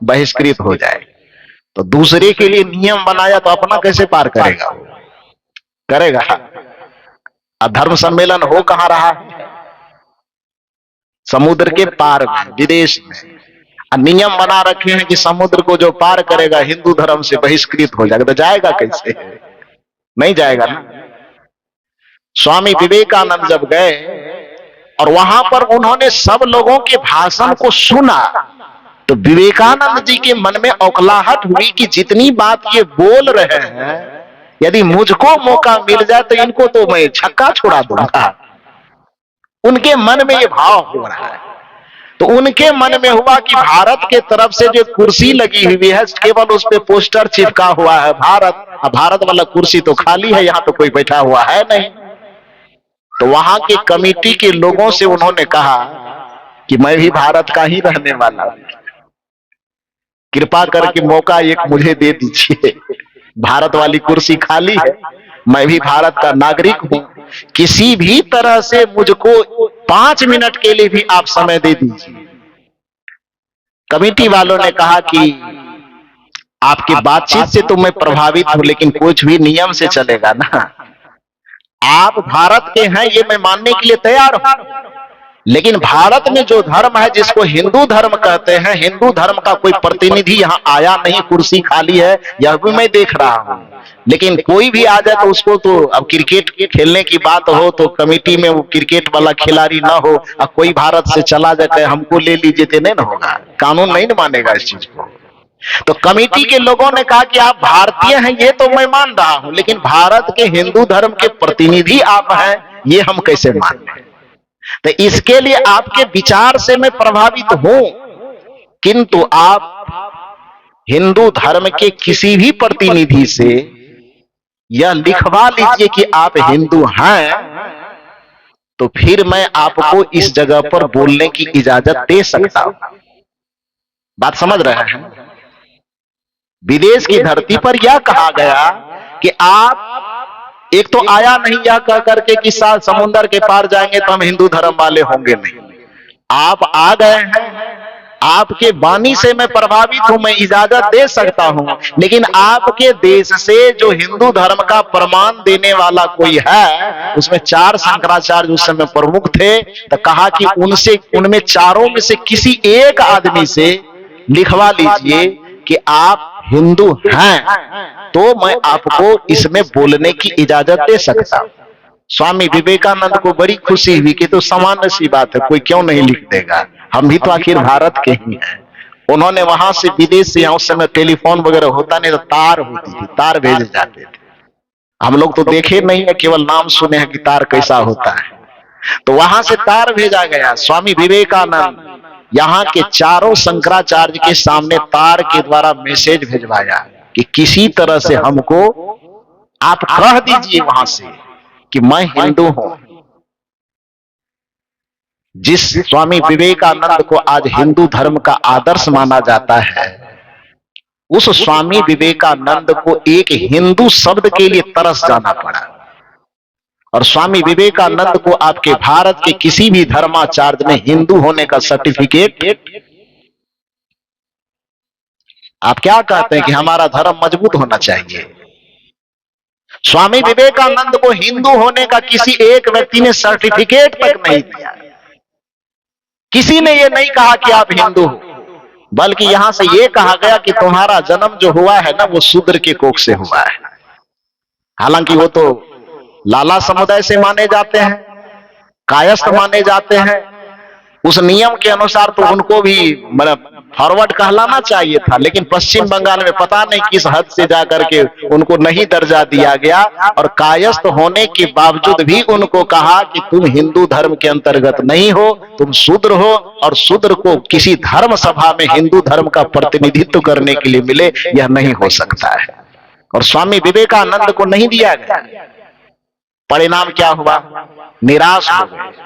बहिष्कृत हो जाएगा। तो दूसरे के लिए नियम बनाया तो अपना कैसे पार करेगा? करेगा? धर्म सम्मेलन हो कहां रहा है? समुद्र के पार में, विदेश में। नियम बना रखे हैं कि समुद्र को जो पार करेगा हिंदू धर्म से बहिष्कृत हो जाएगा। तो जाएगा कैसे? नहीं जाएगा ना। स्वामी विवेकानंद जब गए और वहां पर उन्होंने सब लोगों के भाषण को सुना तो विवेकानंद जी के मन में औखलाहट हुई कि जितनी बात ये बोल रहे हैं, यदि मुझको मौका मिल जाए तो इनको तो मैं छक्का छुड़ा दूंगा। उनके मन में ये भाव हो रहा है। तो उनके मन में हुआ कि भारत के तरफ से जो कुर्सी लगी हुई है, केवल उस पे पोस्टर चिपका हुआ है भारत, भारत वाला कुर्सी तो खाली है, यहां तो कोई बैठा हुआ है नहीं। तो वहां के कमेटी के लोगों से उन्होंने कहा कि मैं भी भारत का ही रहने वाला हूं, कृपा करके मौका एक मुझे दे दीजिए। भारत वाली कुर्सी खाली है, मैं भी भारत का नागरिक हूं, किसी भी तरह से मुझको 5 मिनट के लिए भी आप समय दे दीजिए। कमेटी वालों ने कहा कि आपकी बातचीत से तो मैं प्रभावित हूं, लेकिन कुछ भी नियम से चलेगा ना। आप भारत के हैं ये मैं मानने के लिए तैयार हूं, लेकिन भारत में जो धर्म है जिसको हिंदू धर्म कहते हैं, हिंदू धर्म का कोई प्रतिनिधि यहां आया नहीं, कुर्सी खाली है, यह भी मैं देख रहा हूं। लेकिन कोई भी आ जाए तो उसको तो, अब क्रिकेट खेलने की बात हो तो कमेटी में वो क्रिकेट वाला खिलाड़ी ना हो, अब कोई भारत से चला जाए हमको ले लीजिए तो नहीं ना होगा, कानून नहीं ना मानेगा इस चीज को। तो कमेटी के लोगों ने कहा कि आप भारतीय हैं ये तो मैं मान रहा हूं, लेकिन भारत के हिंदू धर्म के प्रतिनिधि आप हैं ये हम कैसे मान लें? तो इसके लिए आपके विचार से मैं प्रभावित हूं, किंतु आप हिंदू धर्म के किसी भी प्रतिनिधि से यह लिखवा लीजिए कि आप हिंदू हैं, तो फिर मैं आपको इस जगह पर बोलने की इजाजत दे सकता हूं। बात समझ रहे हैं? विदेश की धरती पर यह कहा गया कि आप एक तो आया नहीं यह कह करके कि साल समुद्र के पार जाएंगे तो हम हिंदू धर्म वाले होंगे, नहीं, आप आ गए हैं, आपके वाणी से मैं प्रभावित हूं, मैं इजाजत दे सकता हूं, लेकिन आपके देश से जो हिंदू धर्म का प्रमाण देने वाला कोई है, उसमें 4 शंकराचार्य उस समय प्रमुख थे, तो कहा कि उनमें चारों में से किसी एक आदमी से लिखवा लीजिए कि आप हिंदू हैं, तो मैं आपको इसमें बोलने की इजाजत दे सकता हूं। स्वामी विवेकानंद को बड़ी खुशी हुई कि तो सामान्य सी बात है, कोई क्यों नहीं लिख देगा, हम भी तो आखिर भारत के ही हैं। उन्होंने वहां से विदेश से, उस समय टेलीफोन वगैरह होता नहीं, तो तार होती थी, तार भेजे जाते थे। हम लोग तो देखे नहीं है, केवल नाम सुने हैं कि तार कैसा होता है। तो वहां से तार भेजा गया। स्वामी विवेकानंद यहाँ के चारों शंकराचार्य के सामने तार के द्वारा मैसेज भेजवाया कि किसी तरह से हमको आप कह दीजिए वहां से कि मैं हिंदू हूं। जिस स्वामी विवेकानंद को आज हिंदू धर्म का आदर्श माना जाता है, उस स्वामी विवेकानंद को एक हिंदू शब्द के लिए तरस जाना पड़ा। और स्वामी विवेकानंद को आपके भारत के किसी भी धर्माचार्य ने हिंदू होने का सर्टिफिकेट, आप क्या कहते हैं कि हमारा धर्म मजबूत होना चाहिए, स्वामी विवेकानंद को हिंदू होने का किसी एक व्यक्ति ने सर्टिफिकेट तक नहीं दिया। किसी ने यह नहीं कहा कि आप हिंदू हो, बल्कि यहां से यह कहा गया कि तुम्हारा जन्म जो हुआ है ना, वो शूद्र के कोख से हुआ है। हालांकि वो तो लाला समुदाय से माने जाते हैं, कायस्थ माने जाते हैं। उस नियम के अनुसार तो उनको भी मतलब फॉरवर्ड कहलाना चाहिए था, लेकिन पश्चिम बंगाल में पता नहीं किस हद से जाकर के उनको नहीं दर्जा दिया गया, और कायस्थ होने के बावजूद भी उनको कहा कि तुम हिंदू धर्म के अंतर्गत नहीं हो, तुम शूद्र हो, और शूद्र को किसी धर्म सभा में हिंदू धर्म का प्रतिनिधित्व करने के लिए मिले, यह नहीं हो सकता है। और स्वामी विवेकानंद को नहीं दिया गया। परिणाम क्या हुआ? निराश हो गए।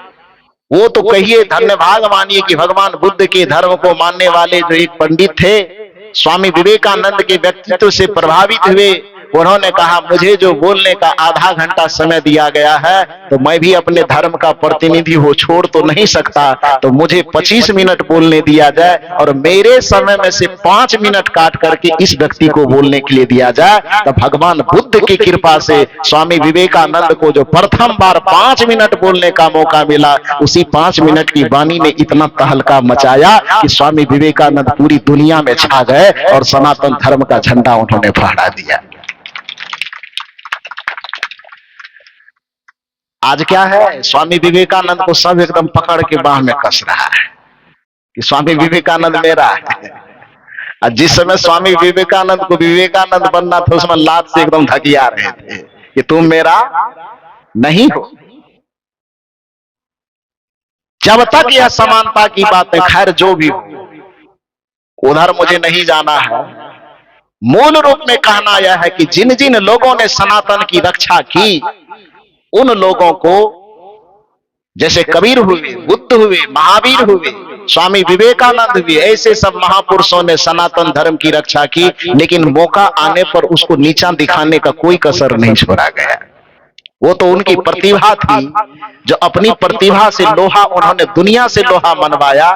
वो तो कहिए धन्यभाग मानिए कि भगवान बुद्ध के धर्म को मानने वाले जो एक पंडित थे, स्वामी विवेकानंद के व्यक्तित्व से प्रभावित हुए। उन्होंने कहा मुझे जो बोलने का आधा घंटा समय दिया गया है, तो मैं भी अपने धर्म का प्रतिनिधि हो छोड़ तो नहीं सकता, तो मुझे 25 मिनट बोलने दिया जाए, और मेरे समय में से 5 मिनट काट करके इस व्यक्ति को बोलने के लिए दिया जाए। तो भगवान बुद्ध की कृपा से स्वामी विवेकानंद को जो प्रथम बार 5 मिनट बोलने का मौका मिला, उसी 5 मिनट की वाणी ने इतना तहलका मचाया कि स्वामी विवेकानंद पूरी दुनिया में छा गए और सनातन धर्म का झंडा उन्होंने फहरा दिया। आज क्या है, स्वामी विवेकानंद को सब एकदम पकड़ के बाह में कस रहा है कि स्वामी विवेकानंद मेरा है। और जिस समय स्वामी विवेकानंद को विवेकानंद बनना था, उसमें लात से एकदम धकिया रहे थे कि तुम मेरा नहीं हो। जब तक यह समानता की बात है, खैर जो भी हो, उधर मुझे नहीं जाना है। मूल रूप में कहना यह है कि जिन जिन लोगों ने सनातन की रक्षा की, उन लोगों को, जैसे कबीर हुए, बुद्ध हुए, महावीर हुए, स्वामी विवेकानंद हुए, ऐसे सब महापुरुषों ने सनातन धर्म की रक्षा की, लेकिन मौका आने पर उसको नीचा दिखाने का कोई कसर नहीं छोड़ा गया। वो तो उनकी प्रतिभा थी, जो अपनी प्रतिभा से लोहा उन्होंने दुनिया से लोहा मनवाया,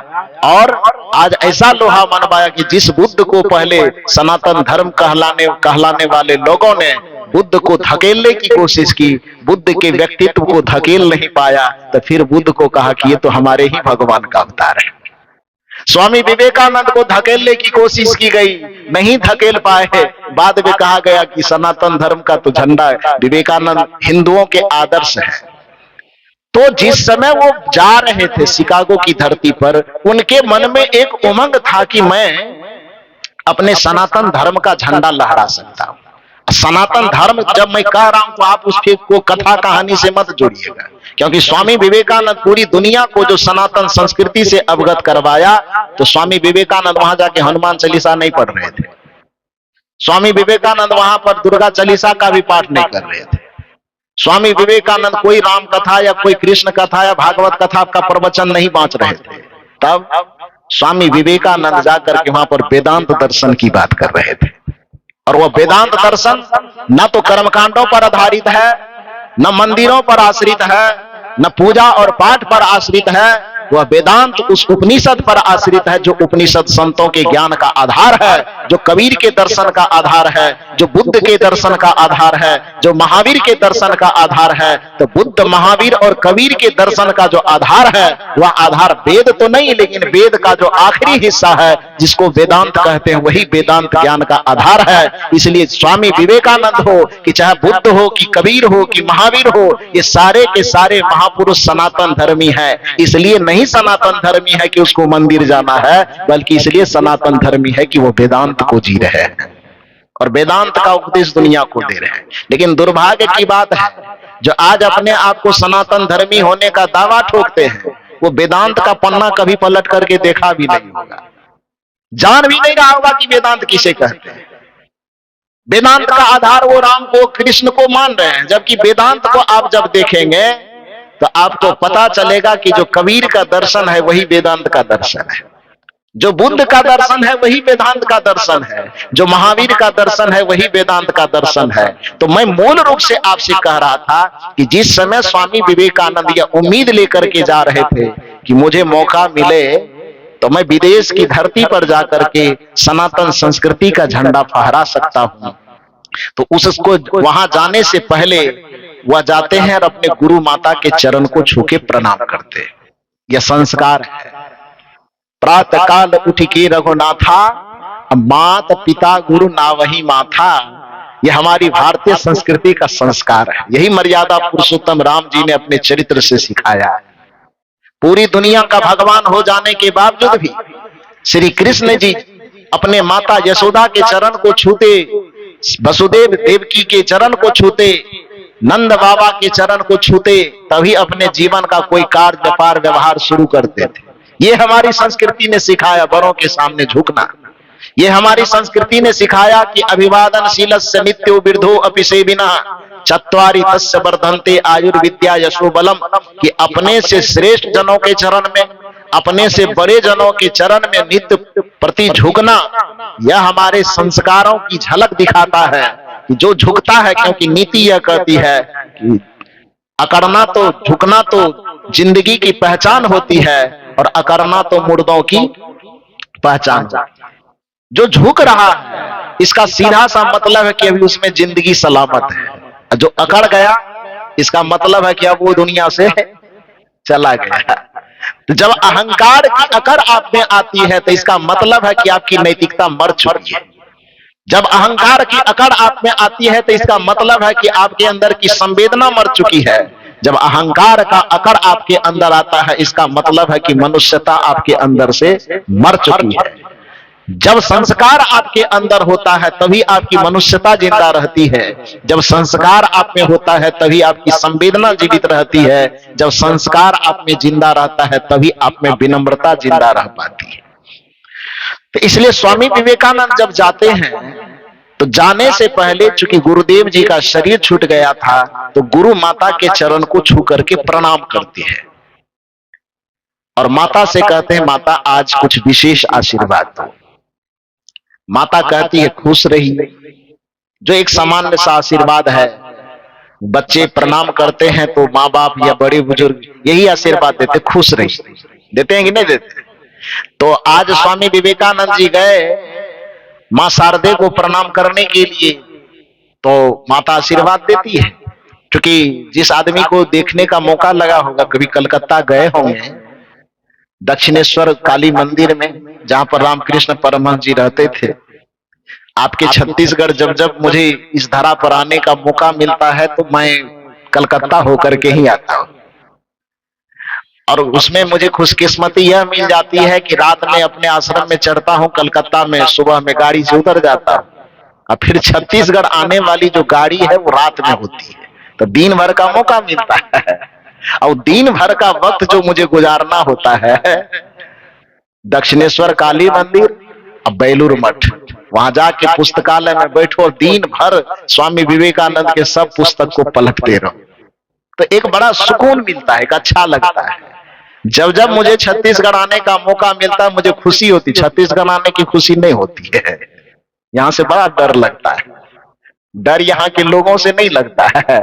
और आज ऐसा लोहा मनवाया कि जिस बुद्ध को पहले सनातन धर्म कहलाने वाले लोगों ने बुद्ध को धकेलने की कोशिश की, बुद्ध के व्यक्तित्व को धकेल नहीं पाया, तो फिर बुद्ध को कहा कि ये तो हमारे ही भगवान का अवतार है। स्वामी विवेकानंद को धकेलने की कोशिश की गई, नहीं धकेल पाए। बाद में कहा गया कि सनातन धर्म का तो झंडा विवेकानंद हिंदुओं के आदर्श है। तो जिस समय वो जा रहे थे शिकागो की धरती पर, उनके मन में एक उमंग था कि मैं अपने सनातन धर्म का झंडा लहरा सकता हूं। सनातन धर्म जब मैं कह रहा हूं, तो आप उसके को कथा कहानी से मत जोड़िएगा, क्योंकि स्वामी विवेकानंद पूरी दुनिया को जो सनातन संस्कृति से अवगत करवाया, तो स्वामी विवेकानंद वहां जाके हनुमान चालीसा नहीं पढ़ रहे थे। स्वामी विवेकानंद वहां पर दुर्गा चालीसा का भी पाठ नहीं कर रहे थे। स्वामी विवेकानंद कोई राम कथा या कोई कृष्ण कथा या भागवत कथा का प्रवचन नहीं बांच रहे थे। तब स्वामी विवेकानंद जाकर के वहां पर वेदांत दर्शन की बात कर रहे थे। और वह वेदांत दर्शन न तो कर्मकांडों पर आधारित है, न मंदिरों पर आश्रित है, न पूजा और पाठ पर आश्रित है। वह वेदांत उस उपनिषद पर आश्रित है, जो उपनिषद संतों के ज्ञान का आधार है, जो कबीर के दर्शन का आधार है, जो बुद्ध के दर्शन का आधार है, जो महावीर के दर्शन का आधार है। तो बुद्ध, महावीर और कबीर के दर्शन का जो आधार है, वह आधार वेद तो नहीं, लेकिन वेद का जो आखिरी हिस्सा है, जिसको वेदांत कहते हैं, वही वेदांत ज्ञान का आधार है। इसलिए स्वामी विवेकानंद हो कि चाहे बुद्ध हो कि कबीर हो कि महावीर हो, ये सारे के सारे महापुरुष सनातन धर्मी है। इसलिए नहीं सनातन धर्मी है कि उसको मंदिर जाना है, बल्कि इसलिए सनातन धर्मी है कि वो वेदांत को जी रहे हैं और वेदांत का उपदेश दुनिया को दे रहे हैं। लेकिन दुर्भाग्य की बात है, जो आज अपने आप को सनातन धर्मी होने का दावा ठोकते हैं, वो वेदांत का पन्ना कभी पलट करके देखा भी नहीं होगा, जान भी नहीं रहा होगा कि वेदांत किसे कहते हैं। वेदांत का आधार वो राम को कृष्ण को मान रहे हैं, जबकि वेदांत को आप जब देखेंगे तो आपको पता चलेगा कि जो कबीर का दर्शन है वही वेदांत का दर्शन है, जो बुद्ध का दर्शन है वही वेदांत का दर्शन है, जो महावीर का दर्शन है वही वेदांत का दर्शन है। तो मैं मूल रूप से आपसे कह रहा था कि जिस समय स्वामी विवेकानंद यह उम्मीद लेकर के जा रहे थे कि मुझे मौका मिले तो मैं विदेश की धरती पर जाकर के सनातन संस्कृति का झंडा फहरा सकता हूं, तो उसको वहां जाने से पहले वह जाते हैं और अपने गुरु माता के चरण को छू के प्रणाम करते हैं। यह संस्कार है। प्रातः काल उठ के रघुनाथा, मात पिता गुरु ना वही माथा। यह हमारी भारतीय संस्कृति का संस्कार है। यही मर्यादा पुरुषोत्तम राम जी ने अपने चरित्र से सिखाया है। पूरी दुनिया का भगवान हो जाने के बावजूद भी श्री कृष्ण जी अपने माता यशोदा के चरण को छूते, वसुदेव देवकी के चरण को छूते, नंद बाबा के चरण को छूते, तभी अपने जीवन का कोई कार्य व्यापार व्यवहार शुरू करते थे। ये हमारी संस्कृति ने सिखाया बड़ों के सामने झुकना। ये हमारी संस्कृति ने सिखाया कि अभिवादनशीलस्य नित्यो वृद्धो अपि सेविनः चत्वारि तस्य वर्धन्ते आयुर्विद्या यशो बलम, कि अपने से श्रेष्ठ जनों के चरण में, अपने से बड़े जनों के चरण में नित्य प्रति झुकना, यह हमारे संस्कारों की झलक दिखाता है कि जो झुकता है, क्योंकि नीति यह कहती है कि अकड़ना तो, झुकना तो जिंदगी की पहचान होती है और अकड़ना तो मुर्दों की पहचान। जो झुक रहा है इसका सीधा सा मतलब है कि अभी उसमें जिंदगी सलामत है। जो अकड़ गया इसका मतलब है कि अब वो दुनिया से चला गया। तो जब अहंकार की अकड़ आप में आती है तो इसका मतलब है कि आपकी नैतिकता मर चुकी है। जब अहंकार की अकड़ आप में आती है तो इसका मतलब है कि आपके अंदर की संवेदना मर चुकी है। जब अहंकार का अकड़ आपके अंदर आता है इसका मतलब है कि मनुष्यता आपके अंदर से मर चुकी है। जब संस्कार आपके अंदर होता है तभी आपकी मनुष्यता जिंदा रहती है। जब संस्कार आप में होता है तभी आपकी संवेदना जीवित रहती है। जब संस्कार आप में जिंदा रहता है तभी आप में विनम्रता जिंदा रह पाती है। तो इसलिए स्वामी विवेकानंद जब जाते हैं तो जाने से पहले चूंकि गुरुदेव जी का शरीर छूट गया था तो गुरु माता के चरण को छू करके प्रणाम करते हैं और माता से कहते हैं, माता आज कुछ विशेष आशीर्वाद दो। माता कहती है, खुश रहिए। जो एक सामान्य सा आशीर्वाद है, बच्चे प्रणाम करते हैं तो माँ बाप या बड़े बुजुर्ग यही आशीर्वाद देते, खुश रहिए। देते हैं कि नहीं देते? तो आज स्वामी विवेकानंद जी गए मां शारदे को प्रणाम करने के लिए, तो माता आशीर्वाद देती है। क्योंकि जिस आदमी को देखने का मौका लगा होगा, कभी कलकत्ता गए होंगे दक्षिणेश्वर काली मंदिर में जहां पर रामकृष्ण परमहंस जी रहते थे। आपके छत्तीसगढ़ जब जब मुझे इस धरा पर आने का मौका मिलता है तो मैं कलकत्ता होकर के ही आता हूं। और उसमें मुझे खुशकिस्मती यह मिल जाती है कि रात में अपने आश्रम में चढ़ता हूं कलकत्ता में, सुबह में गाड़ी से उतर जाता हूं और फिर छत्तीसगढ़ आने वाली जो गाड़ी है वो रात में होती है। तो दिन भर का मौका मिलता है और दिन भर का वक्त जो मुझे गुजारना होता है दक्षिणेश्वर काली मंदिर और बेलूर मठ, वहां जाके पुस्तकालय में बैठो, दिन भर स्वामी विवेकानंद के सब पुस्तक को पलटते रहो। तो एक बड़ा सुकून मिलता है, एक अच्छा लगता है। जब जब मुझे छत्तीसगढ़ आने का मौका मिलता है मुझे खुशी होती। छत्तीसगढ़ आने की खुशी नहीं होती है, यहाँ से बड़ा डर लगता है। डर यहाँ के लोगों से नहीं लगता है,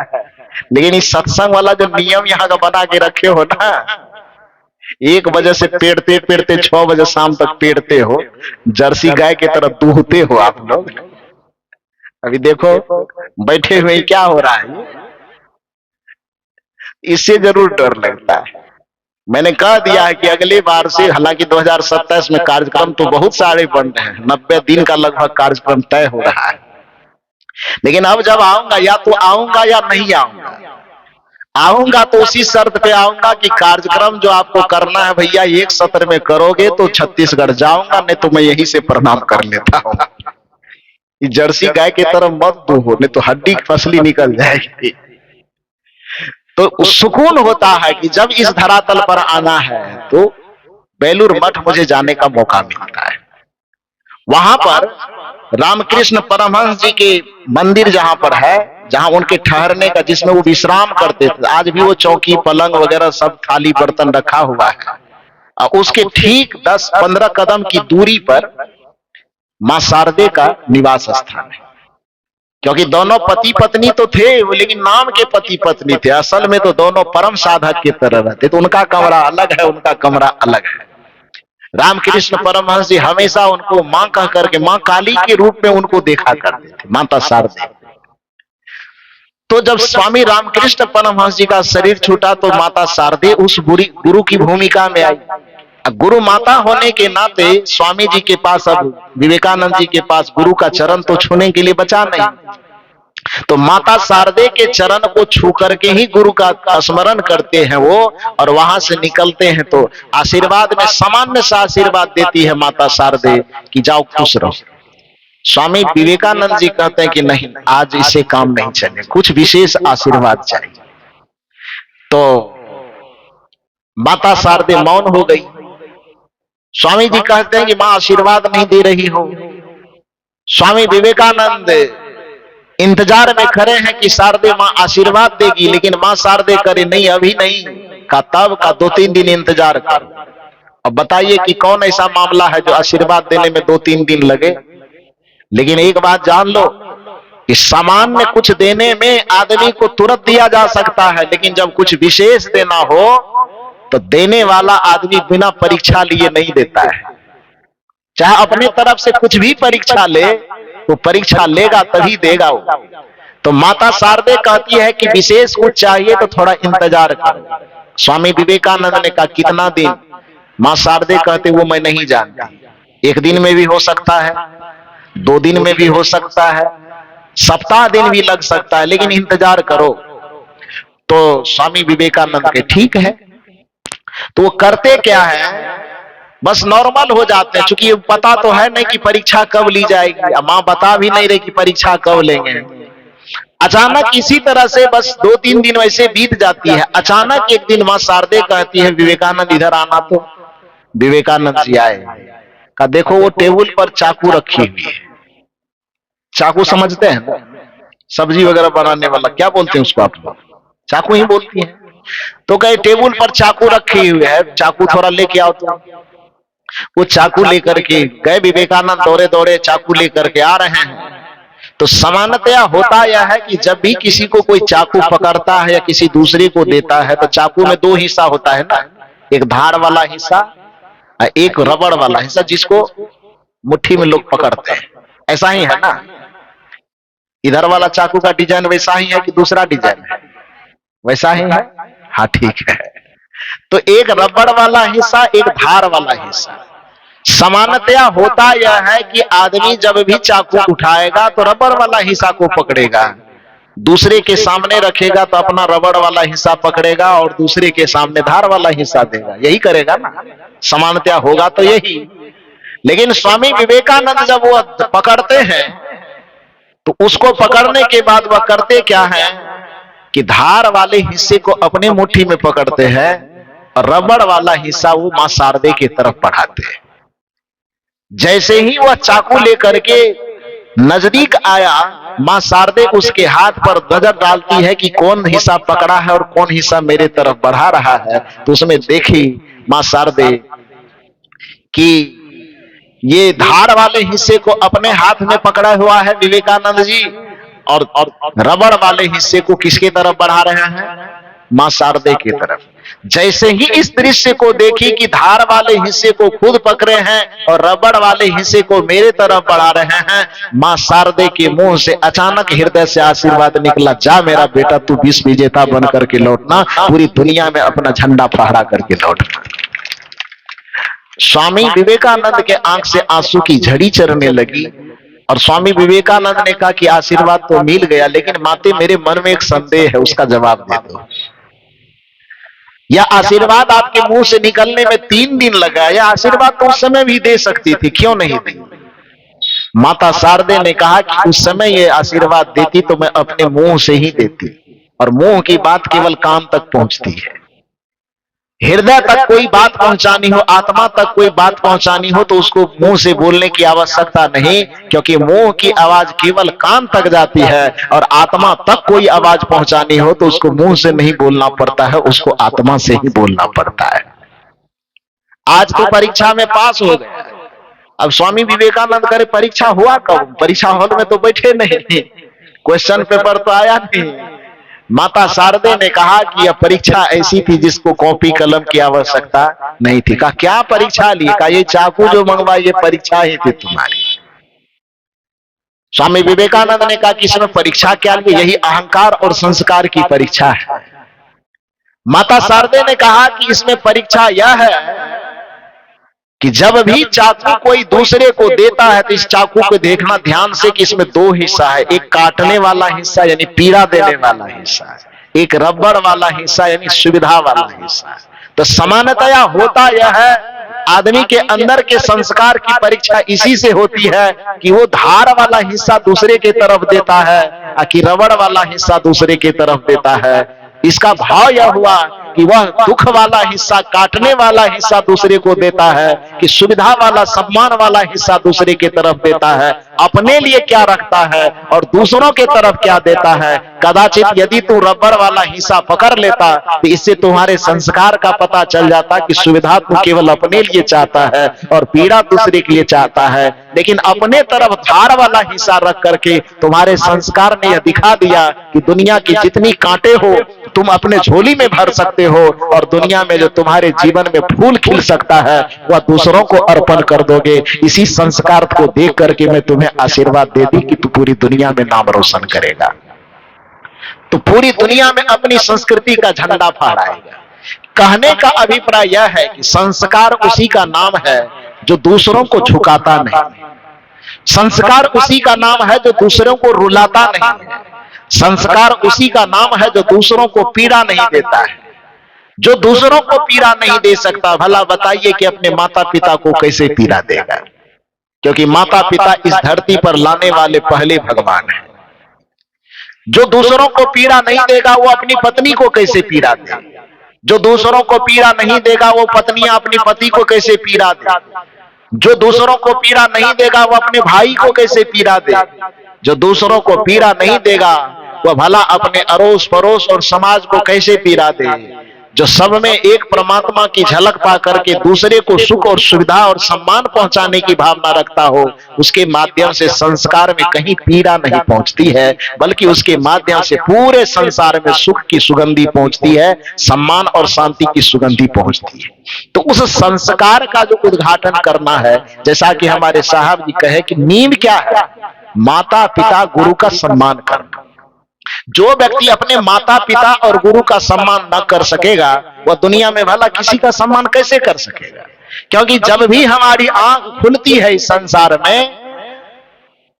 लेकिन इस सत्संग वाला जो नियम यहाँ का बना के रखे हो ना, 1 बजे से पेड़ते पेड़ते 6 बजे शाम तक पेड़ते हो, जर्सी गाय की तरह दूहते हो आप लोग। अभी देखो बैठे हुए क्या हो रहा है, इससे जरूर डर लगता है। मैंने कह दिया है कि अगली बार से, हालांकि 2027 में कार्यक्रम तो बहुत सारे बन रहे हैं, 90 दिन का लगभग कार्यक्रम तय हो रहा है, लेकिन अब जब आऊंगा या तो आऊंगा या नहीं आऊंगा। आऊंगा तो उसी शर्त पे आऊंगा कि कार्यक्रम जो आपको करना है भैया एक सत्र में करोगे तो छत्तीसगढ़ जाऊंगा, नहीं तो मैं यहीं से प्रणाम कर लेता हूँ। जर्सी गाय की तरह मत दूहो, नहीं तो हड्डी फसली निकल जाएगी। तो सुकून होता है कि जब इस धरातल पर आना है तो बेलूर मठ मुझे जाने का मौका मिलता है। वहां पर रामकृष्ण परमहंस जी के मंदिर जहां पर है, जहां उनके ठहरने का, जिसमें वो विश्राम करते थे, आज भी वो चौकी पलंग वगैरह सब थाली बर्तन रखा हुआ है। और उसके ठीक 10-15 कदम की दूरी पर मां शारदे का निवास स्थान है। क्योंकि दोनों पति पत्नी तो थे, लेकिन नाम के पति पत्नी थे, असल में तो दोनों परम साधक की तरह रहते। तो उनका कमरा अलग है, उनका कमरा अलग है। रामकृष्ण परमहंस जी हमेशा उनको मां कह करके, मां काली के रूप में उनको देखा करते थे, माता शारदे। तो जब स्वामी रामकृष्ण परमहंस जी का शरीर छूटा तो माता शारदे उस गुरु की भूमिका में आई। गुरु माता होने के नाते स्वामी जी के पास, अब विवेकानंद जी के पास गुरु का चरण तो छूने के लिए बचा नहीं, तो माता शारदे के चरण को छू करके ही गुरु का स्मरण करते हैं वो, और वहां से निकलते हैं तो आशीर्वाद में सामान्य सा आशीर्वाद देती है माता शारदे कि जाओ खुश रहो। स्वामी विवेकानंद जी कहते हैं कि नहीं, आज इससे काम नहीं चले, कुछ विशेष आशीर्वाद चाहिए। तो माता शारदे मौन हो गई। स्वामी जी कहते हैं कि मां आशीर्वाद नहीं दे रही हो। स्वामी विवेकानंद इंतजार में खड़े हैं कि शारदे मां आशीर्वाद देगी, लेकिन मां शारदे करे नहीं, अभी नहीं का, तब का 2-3 दिन इंतजार कर। अब बताइए कि कौन ऐसा मामला है जो आशीर्वाद देने में 2-3 दिन लगे। लेकिन एक बात जान लो कि सामान्य कुछ देने में आदमी को तुरंत दिया जा सकता है, लेकिन जब कुछ विशेष देना हो तो देने वाला आदमी बिना परीक्षा लिए नहीं देता है। चाहे अपने तरफ से कुछ भी परीक्षा ले, वो परीक्षा लेगा तभी देगा वो। तो माता शारदे कहती है कि विशेष कुछ चाहिए तो थोड़ा इंतजार करो। स्वामी विवेकानंद ने कहा कितना दिन? मां शारदे कहते वो मैं नहीं जानती। 1 दिन में भी हो सकता है, 2 दिन में भी हो सकता है, सप्ताह दिन भी लग सकता है, लेकिन इंतजार करो। तो स्वामी विवेकानंद के ठीक है। तो वो करते क्या है, बस नॉर्मल हो जाते हैं, क्योंकि पता तो है नहीं कि परीक्षा कब ली जाएगी। मां बता भी नहीं रही कि परीक्षा कब लेंगे। अचानक इसी तरह से बस 2-3 दिन वैसे बीत जाती है। अचानक एक दिन मां शारदे कहती है विवेकानंद इधर आना। तो विवेकानंद जी आए, कहा देखो वो टेबल पर चाकू रखी हुई है। चाकू समझते हैं, सब्जी वगैरह बनाने वाला, क्या बोलते हैं उसको आप लोग? चाकू ही बोलती है। तो कहे टेबल पर चाकू रखी हुई है, चाकू थोड़ा लेके आओ। तो वो चाकू लेकर के गए। विवेकानंद दौड़े दौड़े चाकू लेकर के आ रहे हैं। तो सामान्यतया होता यह है कि जब भी किसी को कोई चाकू पकड़ता है या किसी दूसरे को देता है तो चाकू में 2 हिस्सा होता है ना, एक धार वाला हिस्सा और एक रबड़ वाला हिस्सा, जिसको मुट्ठी में लोग पकड़ते हैं। ऐसा ही है ना? इधर वाला चाकू का डिजाइन वैसा ही है कि दूसरा डिजाइन है? वैसा ही है। हाँ ठीक है। तो एक रबड़ वाला हिस्सा, एक धार वाला हिस्सा। सामान्यतया होता यह है कि आदमी जब भी चाकू उठाएगा तो रबड़ वाला हिस्सा को पकड़ेगा, दूसरे के सामने रखेगा तो अपना रबड़ वाला हिस्सा पकड़ेगा और दूसरे के सामने धार वाला हिस्सा देगा। यही करेगा ना, सामान्यतया होगा तो यही। लेकिन स्वामी विवेकानंद जब वो पकड़ते हैं तो उसको पकड़ने के बाद वह करते क्या है कि धार वाले हिस्से को अपने मुट्ठी में पकड़ते हैं और रबड़ वाला हिस्सा वो मां शारदे की तरफ बढ़ाते हैं। जैसे ही वह चाकू लेकर के नजदीक आया, मां शारदे उसके हाथ पर नजर डालती है कि कौन हिस्सा पकड़ा है और कौन हिस्सा मेरे तरफ बढ़ा रहा है। तो उसमें देखी मां शारदे कि ये धार वाले हिस्से को अपने हाथ में पकड़ा हुआ है विवेकानंद जी, और रबड़ वाले हिस्से को किसके तरफ बढ़ा रहे हैं? मां शारदे की तरफ। जैसे ही इस दृश्य को देखी कि धार वाले हिस्से को खुद पकड़े हैं और रबड़ वाले हिस्से को मेरे तरफ बढ़ा रहे हैं, मां शारदे के मुंह से अचानक हृदय से आशीर्वाद निकला, जा मेरा बेटा तू विश्व विजेता बन करके लौटना, पूरी दुनिया में अपना झंडा फहरा करके लौटना। स्वामी विवेकानंद के आंख से आंसू की झड़ी चलने लगी और स्वामी विवेकानंद ने कहा कि आशीर्वाद तो मिल गया, लेकिन माते मेरे मन में एक संदेह है, उसका जवाब दे दो। यह आशीर्वाद आपके मुंह से निकलने में 3 दिन लगा, यह आशीर्वाद तो उस समय भी दे सकती थी, क्यों नहीं दी? माता शारदे ने कहा कि उस समय ये आशीर्वाद देती तो मैं अपने मुंह से ही देती, और मुंह की बात केवल कान तक पहुंचती है। हृदय तक कोई बात पहुंचानी हो, आत्मा तक कोई बात पहुंचानी हो तो उसको मुंह से बोलने की आवश्यकता नहीं, क्योंकि मुंह की आवाज केवल कान तक जाती है, और आत्मा तक कोई आवाज पहुंचानी हो तो उसको मुंह से नहीं बोलना पड़ता है, उसको आत्मा से ही बोलना पड़ता है। आज तो परीक्षा में पास हो गया, अब स्वामी विवेकानंद करे परीक्षा हुआ कब? परीक्षा हॉल में तो बैठे नहीं, क्वेश्चन पेपर तो आया नहीं। माता शारदे ने कहा कि यह परीक्षा ऐसी थी जिसको कॉपी कलम की आवश्यकता नहीं थी। कहा क्या परीक्षा ली? कहा ये चाकू जो मंगवाई ये परीक्षा ही थी तुम्हारी। स्वामी विवेकानंद ने कहा कि इसमें परीक्षा क्या ली? यही अहंकार और संस्कार की परीक्षा है। माता शारदे ने कहा कि इसमें परीक्षा यह है कि जब भी चाकू कोई दूसरे को देता है तो इस चाकू को देखना ध्यान से कि इसमें दो हिस्सा है, एक काटने वाला हिस्सा यानी पीड़ा देने वाला हिस्सा है, एक रबड़ वाला हिस्सा यानी सुविधा वाला हिस्सा है। तो सामान्यतया होता यह है, आदमी के अंदर के संस्कार की परीक्षा इसी से होती है कि वो धार वाला हिस्सा दूसरे के तरफ देता है कि रबड़ वाला हिस्सा दूसरे के तरफ देता है। इसका भाव यह हुआ कि वह दुख वाला हिस्सा, काटने वाला हिस्सा दूसरे को देता है कि सुविधा वाला, सम्मान वाला हिस्सा दूसरे के तरफ देता है। अपने लिए क्या रखता है और दूसरों के तरफ क्या देता है। कदाचित यदि तू रबड़ वाला हिस्सा पकड़ लेता तो इससे तुम्हारे संस्कार का पता चल जाता कि सुविधा तू केवल अपने लिए चाहता है और पीड़ा दूसरे के लिए चाहता है। लेकिन अपने तरफ धार वाला हिस्सा रख करके तुम्हारे संस्कार ने यह दिखा दिया कि दुनिया की जितनी कांटे हो तुम अपने झोली में भर सकते हो, और दुनिया में जो तुम्हारे जीवन में फूल खिल सकता है वह दूसरों को अर्पण कर दोगे। इसी संस्कार को देख करके मैं तुम्हें आशीर्वाद दे दी कि तू पूरी दुनिया में नाम रोशन करेगा। तो पूरी दुनिया में अपनी संस्कृति का झंडा फहराएगा। कहने का अभिप्राय यह है कि संस्कार उसी का नाम है जो दूसरों को झुकाता नहीं, संस्कार उसी का नाम है जो दूसरों को रुलाता नहीं है, संस्कार उसी का नाम है जो दूसरों को पीड़ा नहीं देता है। जो दूसरों को पीड़ा नहीं दे सकता, भला बताइए कि अपने माता पिता को कैसे पीड़ा देगा? क्योंकि माता पिता इस धरती पर लाने वाले पहले भगवान हैं। जो दूसरों को पीड़ा नहीं देगा वो अपनी पत्नी को कैसे पीड़ा दे? जो दूसरों को पीड़ा नहीं देगा वो पत्नियां अपनी पति को कैसे पीड़ा दे? जो दूसरों को पीड़ा नहीं देगा वो अपने भाई को कैसे पीड़ा दे? जो दूसरों को पीड़ा नहीं देगा वह भला अपने अड़ोस पड़ोस और समाज को कैसे पीड़ा दे? जो सब में एक परमात्मा की झलक पा करके दूसरे को सुख और सुविधा और सम्मान पहुंचाने की भावना रखता हो, उसके माध्यम से संस्कार में कहीं पीड़ा नहीं पहुंचती है, बल्कि उसके माध्यम से पूरे संसार में सुख की सुगंधी पहुंचती है, सम्मान और शांति की सुगंधी पहुंचती है। तो उस संस्कार का जो उद्घाटन करना है, जैसा कि हमारे साहब जी कहे कि नींव क्या है? माता पिता गुरु का सम्मान करना। जो व्यक्ति अपने माता पिता और गुरु का सम्मान न कर सकेगा वह दुनिया में भला किसी का सम्मान कैसे कर सकेगा? क्योंकि जब भी हमारी आंख खुलती है इस संसार में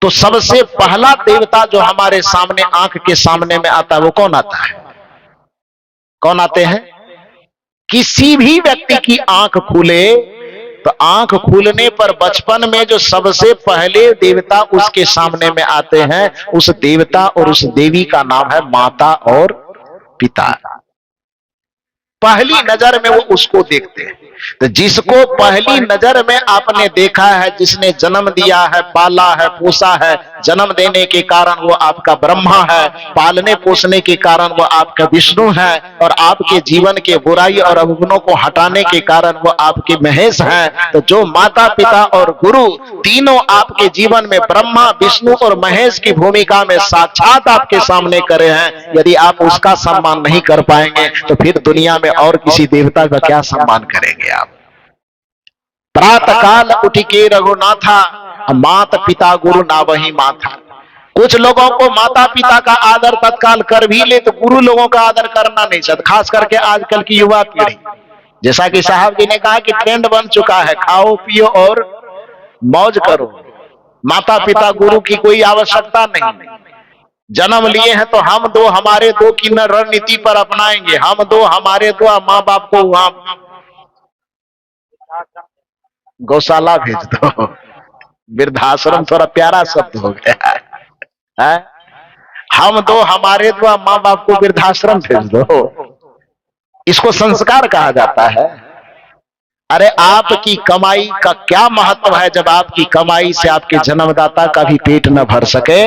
तो सबसे पहला देवता जो हमारे सामने, आंख के सामने में आता है, वो कौन आता है? कौन आते हैं? किसी भी व्यक्ति की आंख खुले तो आंख खुलने पर बचपन में जो सबसे पहले देवता उसके सामने में आते हैं, उस देवता और उस देवी का नाम है माता और पिता। पहली नजर में वो उसको देखते हैं। तो जिसको पहली नजर में आपने देखा है, जिसने जन्म दिया है, पाला है, पोसा है, जन्म देने के कारण वो आपका ब्रह्मा है, पालने पोसने के कारण वो आपका विष्णु है, और आपके जीवन के बुराई और अवगुणों को हटाने के कारण वो आपके महेश हैं। तो जो माता पिता और गुरु तीनों आपके जीवन में ब्रह्मा, विष्णु और महेश की भूमिका में साक्षात आपके सामने करे हैं, यदि आप उसका सम्मान नहीं कर पाएंगे तो फिर दुनिया में और किसी देवता का क्या सम्मान करेंगे आप? प्रातः काल उठ के रघुनाथा, माता पिता गुरु ना वही माथा। कुछ लोगों को माता पिता का आदर तत्काल कर भी ले तो गुरु लोगों का आदर करना नहीं चाहते, खास करके आजकल की युवा पीढ़ी। जैसा कि साहब जी ने कहा कि ट्रेंड बन चुका है, खाओ पियो और मौज करो, माता पिता गुरु की कोई आवश्यकता नहीं। जन्म लिए हैं तो हम दो हमारे दो की न रणनीति पर अपनाएंगे, हम दो हमारे दो, माँ बाप को वहां गौशाला भेज दो। वृद्धाश्रम थोड़ा प्यारा शब्द हो गया है। हम दो हमारे दो, माँ बाप को वृद्धाश्रम भेज दो। इसको संस्कार कहा जाता है। अरे आपकी कमाई का क्या महत्व है जब आपकी कमाई से आपके जन्मदाता का भी पेट न भर सके।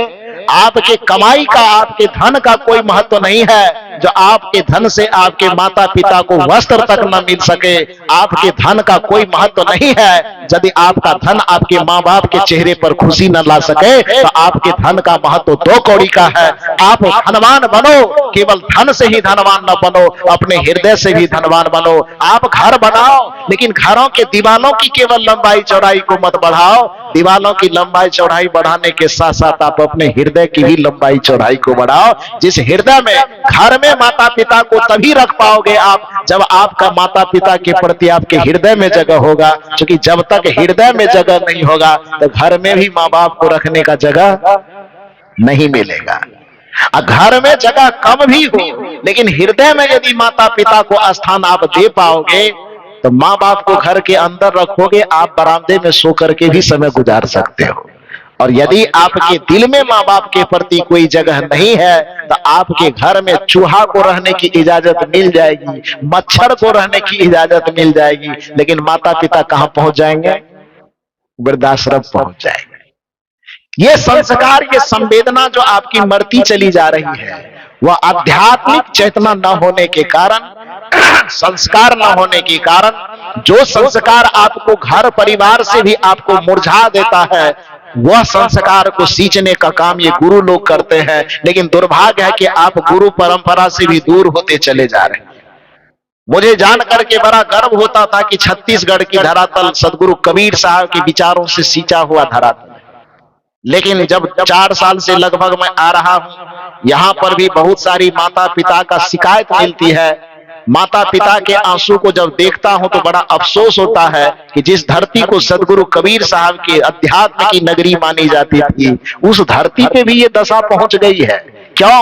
आपके कमाई का, आपके धन का कोई महत्व नहीं है जो आपके धन से आपके माता पिता को वस्त्र तक न मिल सके। आपके धन का कोई महत्व नहीं है यदि आपका धन आपके माँ बाप के चेहरे पर खुशी न ला सके। तो आपके धन का महत्व दो कौड़ी का है। आप धनवान बनो, केवल धन से ही धनवान न बनो, अपने हृदय से भी धनवान बनो। आप घर बनाओ, लेकिन घरों के दीवालों की केवल लंबाई चौड़ाई को मत बढ़ाओ। दीवालों की लंबाई चौड़ाई बढ़ाने के साथ साथ आप अपने हृदय की भी लंबाई चौड़ाई को बढ़ाओ। जिस हृदय में, घर में माता पिता को तभी रख पाओगे आप जब आपका माता पिता के प्रति आपके हृदय में जगह होगा। क्योंकि जब तक हृदय में जगह नहीं होगा तो घर में भी माँ बाप को रखने का जगह नहीं मिलेगा। घर में जगह कम भी हो, लेकिन हृदय में यदि माता पिता को स्थान आप दे पाओगे तो माँ बाप को घर के अंदर रखोगे, आप बरामदे में सो करके भी समय गुजार सकते हो। और यदि आपके दिल में माँ बाप के प्रति कोई जगह नहीं है तो आपके घर में चूहा को रहने की इजाजत मिल जाएगी, मच्छर को रहने की इजाजत मिल जाएगी, लेकिन माता पिता कहां पहुंच जाएंगे? वृद्धाश्रम पहुंच जाएंगे। ये संस्कार, ये संवेदना जो आपकी मरती चली जा रही है, वह आध्यात्मिक चेतना न होने के कारण, संस्कार न होने के कारण, जो संस्कार आपको घर परिवार से भी आपको मुरझा देता है, वह संस्कार को सींचने का काम ये गुरु लोग करते हैं। लेकिन दुर्भाग्य है कि आप गुरु परंपरा से भी दूर होते चले जा रहे हैं। मुझे जान करके बड़ा गर्व होता था कि छत्तीसगढ़ की धरातल सदगुरु कबीर साहब के विचारों से सींचा हुआ धरातल। लेकिन जब 4 साल से लगभग मैं आ रहा हूं, यहां पर भी बहुत सारी माता पिता का शिकायत मिलती है। माता पिता के आंसू को जब देखता हूं तो बड़ा अफसोस होता है कि जिस धरती को सदगुरु कबीर साहब के अध्यात्म की नगरी मानी जाती थी, उस धरती पे भी ये दशा पहुंच गई है। क्यों?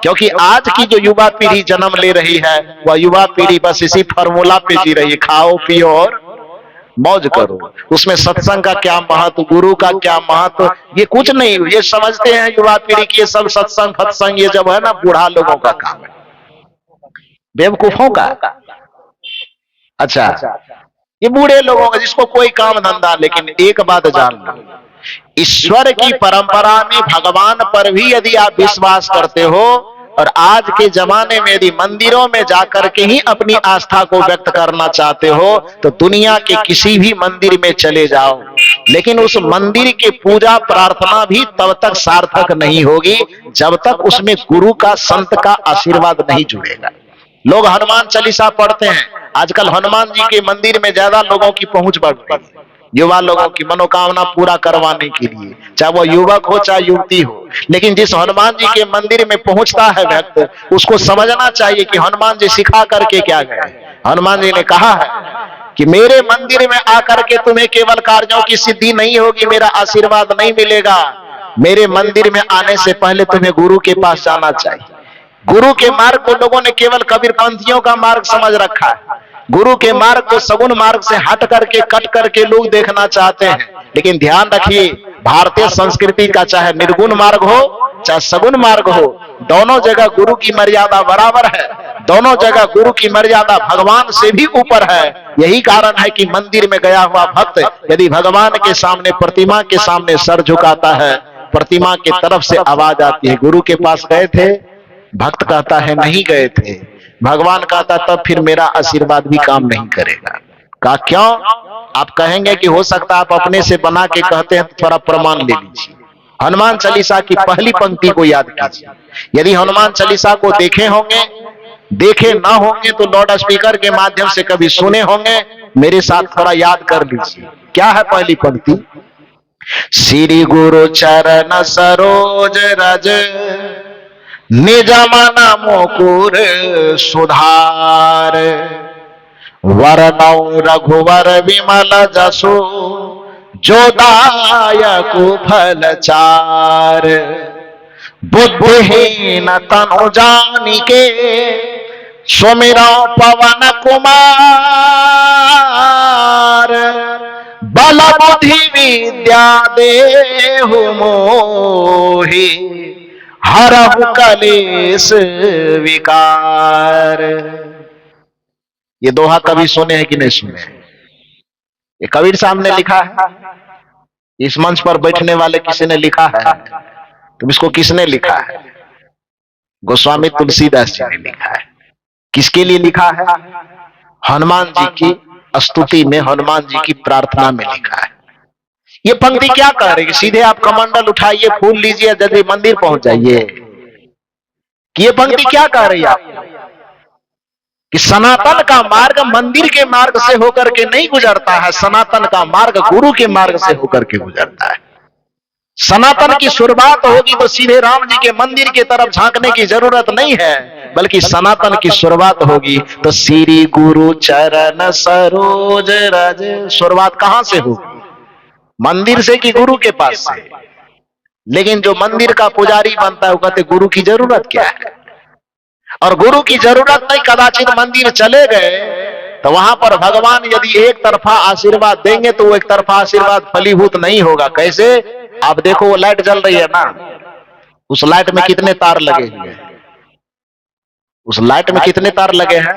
क्योंकि आज की जो युवा पीढ़ी जन्म ले रही है, वह युवा पीढ़ी बस इसी फार्मूला पे जी रही है, खाओ पियो और मौज करो। उसमें सत्संग का क्या महत्व, गुरु का क्या महत्व, ये कुछ नहीं। ये समझते हैं युवा पीढ़ी की ये सब सत्संग फत्संग ये जब है ना, बूढ़ा लोगों का काम है, बेवकूफों का। अच्छा, ये बूढ़े लोगों का जिसको कोई काम धंधा। लेकिन एक बात जान लो, ईश्वर की परंपरा में भगवान पर भी यदि आप विश्वास करते हो और आज के जमाने में यदि मंदिरों में जाकर के ही अपनी आस्था को व्यक्त करना चाहते हो तो दुनिया के किसी भी मंदिर में चले जाओ, लेकिन उस मंदिर के पूजा प्रार्थना भी तब तक सार्थक नहीं होगी जब तक उसमें गुरु का, संत का आशीर्वाद नहीं जुड़ेगा। लोग हनुमान चालीसा पढ़ते हैं, आजकल हनुमान जी के मंदिर में ज्यादा लोगों की पहुंच बढ़ गई, युवा लोगों की मनोकामना पूरा करवाने के लिए, चाहे वो युवक हो चाहे युवती हो। लेकिन जिस हनुमान जी के मंदिर में पहुंचता है व्यक्ति, उसको समझना चाहिए कि हनुमान जी सिखा करके क्या गए। हनुमान जी ने कहा है कि मेरे मंदिर में आकर के तुम्हें केवल कार्यों की सिद्धि नहीं होगी, मेरा आशीर्वाद नहीं मिलेगा। मेरे मंदिर में आने से पहले तुम्हें गुरु के पास जाना चाहिए। गुरु के मार्ग को लोगों ने केवल कबीरपंथियों का मार्ग समझ रखा है। गुरु के मार्ग को सगुण मार्ग से हट करके, कट करके लोग देखना चाहते हैं। लेकिन ध्यान रखिए, भारतीय संस्कृति का चाहे निर्गुण मार्ग हो चाहे सगुण मार्ग हो, दोनों जगह गुरु की मर्यादा बराबर है। दोनों जगह गुरु की मर्यादा भगवान से भी ऊपर है। यही कारण है कि मंदिर में गया हुआ भक्त यदि भगवान के सामने, प्रतिमा के सामने सर झुकाता है, प्रतिमा की तरफ से आवाज आती है, गुरु के पास गए थे? भक्त कहता है नहीं गए थे। भगवान कहता तब फिर मेरा आशीर्वाद भी काम नहीं करेगा। कहा क्यों? आप कहेंगे कि हो सकता आप अपने से बना के कहते हैं, तो थोड़ा प्रमाण ले लीजिए। हनुमान चालीसा की पहली पंक्ति को याद कीजिए। यदि हनुमान चालीसा को देखे होंगे, देखे ना होंगे तो लाउड स्पीकर के माध्यम से कभी सुने होंगे, मेरे साथ थोड़ा याद कर लीजिए। क्या है पहली पंक्ति? श्री गुरु चरण सरोज रज निज मन मुकुर सुधार, वरनौ रघुवर विमल जसु जो दायक फल चार, बुद्धिहीन तनु जानिके सुमिरौ पवन कुमार, बल बुद्धि विद्या देहु मोहि, हरहु कलेश विकार। ये दोहा कभी सुने हैं कि नहीं सुने हैं? ये कबीर साहब ने लिखा है, इस मंच पर बैठने वाले किसी ने लिखा है? तो इसको किसने लिखा है? गोस्वामी तुलसीदास जी ने लिखा है। किसके लिए लिखा है? हनुमान जी की स्तुति में, हनुमान जी की प्रार्थना में लिखा है। ये पंक्ति क्या कह रही है? सीधे आप कमंडल उठाइए, फूल लीजिए, यदि मंदिर पहुंच जाइए। कि ये पंक्ति क्या कह रही है आपको? कि सनातन का मार्ग मंदिर के मार्ग से होकर के नहीं गुजरता है, सनातन का मार्ग गुरु के मार्ग से होकर के गुजरता है। सनातन की शुरुआत होगी तो सीधे राम जी के मंदिर की तरफ झांकने की जरूरत नहीं है, बल्कि सनातन की शुरुआत होगी तो श्री गुरु चरण सरोज रज। शुरुआत कहां से होगी? मंदिर से कि गुरु के पास से? लेकिन जो मंदिर का पुजारी बनता है वो कहते गुरु की जरूरत क्या है? और गुरु की जरूरत नहीं, कदाचित मंदिर चले गए तो वहां पर भगवान यदि एक तरफा आशीर्वाद देंगे तो वो एक तरफा आशीर्वाद फलीभूत नहीं होगा। कैसे? आप देखो वो लाइट जल रही है ना, उस लाइट में कितने तार लगे हुए हैं? उस लाइट में कितने तार लगे हैं?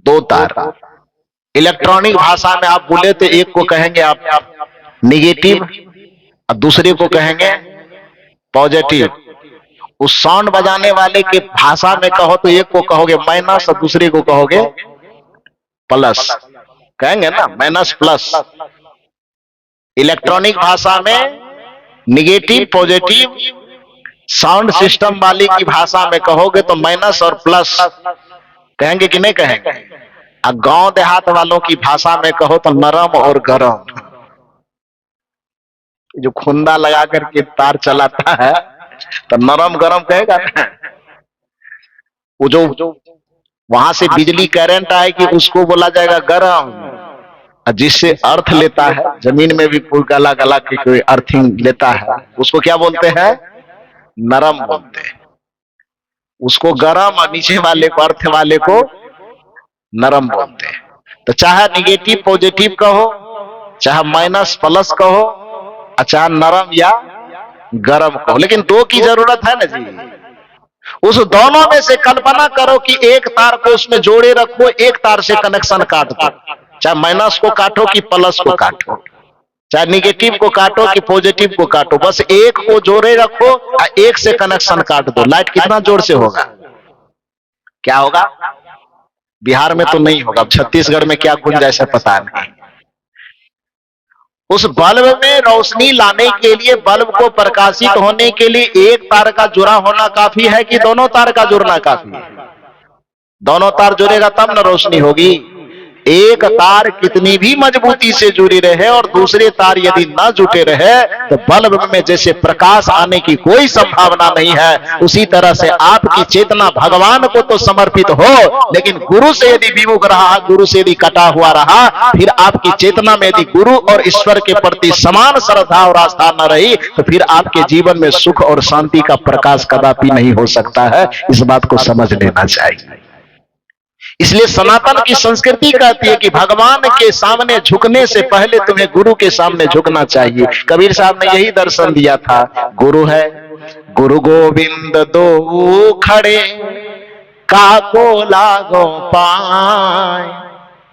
2 तार। इलेक्ट्रॉनिक भाषा में आप बोले तो एक को कहेंगे आप निगेटिव और दूसरे को कहेंगे पॉजिटिव। उस साउंड बजाने वाले के भाषा में कहो तो एक को कहोगे माइनस और दूसरे को कहोगे प्लस, कहेंगे ना माइनस प्लस। इलेक्ट्रॉनिक भाषा में निगेटिव पॉजिटिव, साउंड सिस्टम वाली की भाषा में कहोगे तो माइनस और प्लस कहेंगे कि नहीं कहेंगे? और गांव देहात वालों की भाषा में कहो तो नरम और गरम। जो खुंदा लगा करके तार चलाता है तो नरम गरम कहेगा ना। वो जो वहां से बिजली करंट आएगी उसको बोला जाएगा गरम। जिससे अर्थ लेता है, जमीन में भी कोई गला गला के कोई अर्थिंग लेता है उसको क्या बोलते हैं? नरम बोलते हैं। उसको गरम और नीचे वाले को, अर्थ वाले को नरम बोलते हैं। तो चाहे निगेटिव पॉजिटिव कहो, चाहे माइनस प्लस कहो, चाहे नरम या गरम कहो, लेकिन 2 की जरूरत है ना जी। उस दोनों में से कल्पना करो कि एक तार को उसमें जोड़े रखो, एक तार से कनेक्शन काट दो, चाहे माइनस को काटो कि प्लस को काटो, चाहे निगेटिव को काटो कि पॉजिटिव को काटो, बस एक को जोड़े रखो और एक से कनेक्शन काट दो। लाइट कितना जोर से होगा? क्या होगा? बिहार में तो नहीं होगा, छत्तीसगढ़ में क्या गुंजाइश है पता नहीं। उस बल्ब में रोशनी लाने के लिए, बल्ब को प्रकाशित होने के लिए एक तार का जुड़ा होना काफी है कि दोनों तार का जुड़ना काफी है? दोनों तार जुड़ेगा तब न रोशनी होगी। एक तार कितनी भी मजबूती से जुड़ी रहे और दूसरे तार यदि न जुटे रहे तो बल्ब में जैसे प्रकाश आने की कोई संभावना नहीं है, उसी तरह से आपकी चेतना भगवान को तो समर्पित हो, लेकिन गुरु से यदि विमुख रहा, गुरु से यदि कटा हुआ रहा, फिर आपकी चेतना में यदि गुरु और ईश्वर के प्रति समान श्रद्धा और आस्था न रही तो फिर आपके जीवन में सुख और शांति का प्रकाश कदापि नहीं हो सकता है। इस बात को समझ लेना चाहिए। इसलिए सनातन की संस्कृति कहती है कि भगवान के सामने झुकने से पहले तुम्हें गुरु के सामने झुकना चाहिए। कबीर साहब ने यही दर्शन दिया था। गुरु है गुरु गोविंद दो खड़े, काको लागो पाए।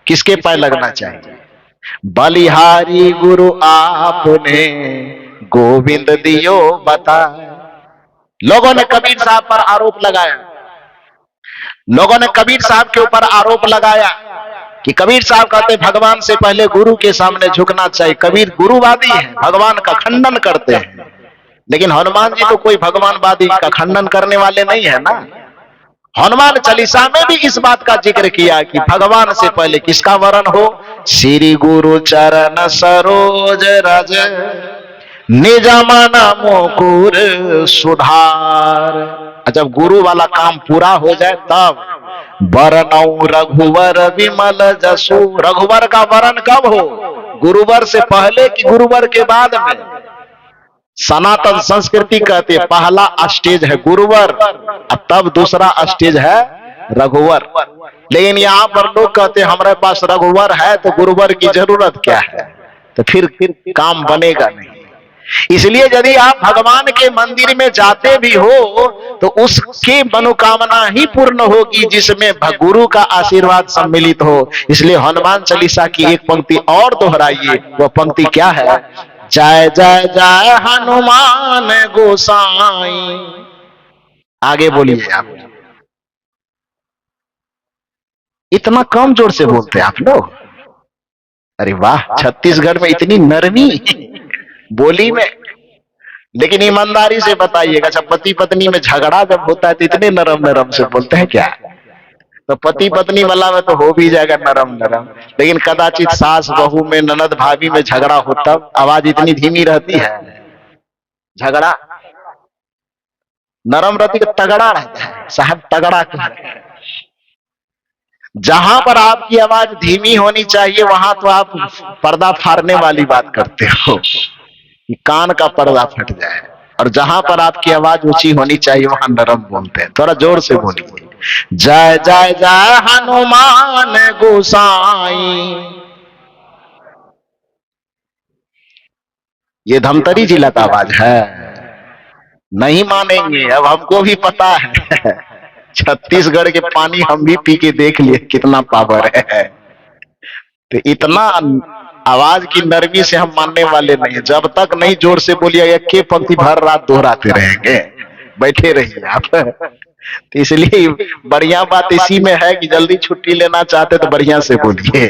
किसके पाए लगना चाहिए? बलिहारी गुरु आपने गोविंद दियो बताए। लोगों ने कबीर साहब पर आरोप लगाया, लोगों ने कबीर साहब के ऊपर आरोप लगाया कि कबीर साहब कहते भगवान से पहले गुरु के सामने झुकना चाहिए। कबीर गुरुवादी है, भगवान का खंडन करते हैं, लेकिन हनुमान जी तो कोई भगवानवादी का खंडन करने वाले नहीं है ना। हनुमान चालीसा में भी इस बात का जिक्र किया कि भगवान से पहले किसका वरण हो? श्री गुरु चरण सरोज रज, निज मन मुकुर सुधार। जब गुरु वाला काम पूरा हो जाए तब वरणौ रघुवर विमल जसु। रघुवर का वरण कब हो? गुरुवर से पहले कि गुरुवर के बाद में? सनातन संस्कृति कहती है पहला स्टेज है गुरुवर, अब तब दूसरा स्टेज है रघुवर। लेकिन यहाँ पर लोग कहते हैं हमारे पास रघुवर है तो गुरुवर की जरूरत क्या है? तो फिर काम बनेगा नहीं। इसलिए यदि आप भगवान के मंदिर में जाते भी हो तो उसकी मनोकामना ही पूर्ण होगी जिसमें गुरु का आशीर्वाद सम्मिलित हो। इसलिए हनुमान चालीसा की एक पंक्ति और दोहराइए, वह पंक्ति क्या है? जय जय जय हनुमान गोसाई। आगे बोलिए आप। इतना कम जोर से बोलते हैं आप लोग। अरे वाह, छत्तीसगढ़ में इतनी नरमी बोली में। लेकिन ईमानदारी से बताइएगा, जब पति पत्नी में झगड़ा जब होता है तो इतने नरम नरम से बोलते हैं क्या? तो पति पत्नी वाला में तो हो भी जाएगा नरम नरम, लेकिन कदाचित सास बहू में, ननद भाभी में झगड़ा हो तब आवाज इतनी धीमी रहती है। झगड़ा नरम रहती तो तगड़ा रहता है साहब, तगड़ा क्या? जहां पर आपकी आवाज धीमी होनी चाहिए वहां तो आप पर्दा फाड़ने वाली बात करते हो कि कान का पर्दा फट जाए, और जहां पर आपकी आवाज ऊंची होनी चाहिए वहां नरम बोलते हैं। थोड़ा जोर से बोलिए, जय जय जय हनुमान गोसाई। ये धमतरी जिला का आवाज है, नहीं मानेंगे। अब हमको भी पता है, छत्तीसगढ़ के पानी हम भी पी के देख लिए कितना पावर है। तो इतना आवाज की नरमी से हम मानने वाले नहीं। जब तक नहीं जोर से बोलिए, एक के पंक्ति भर रात दोहराते रहेंगे, बैठे रहिए आप। तो इसलिए बढ़िया बात इसी में है कि जल्दी छुट्टी लेना चाहते तो बढ़िया से बोलिए,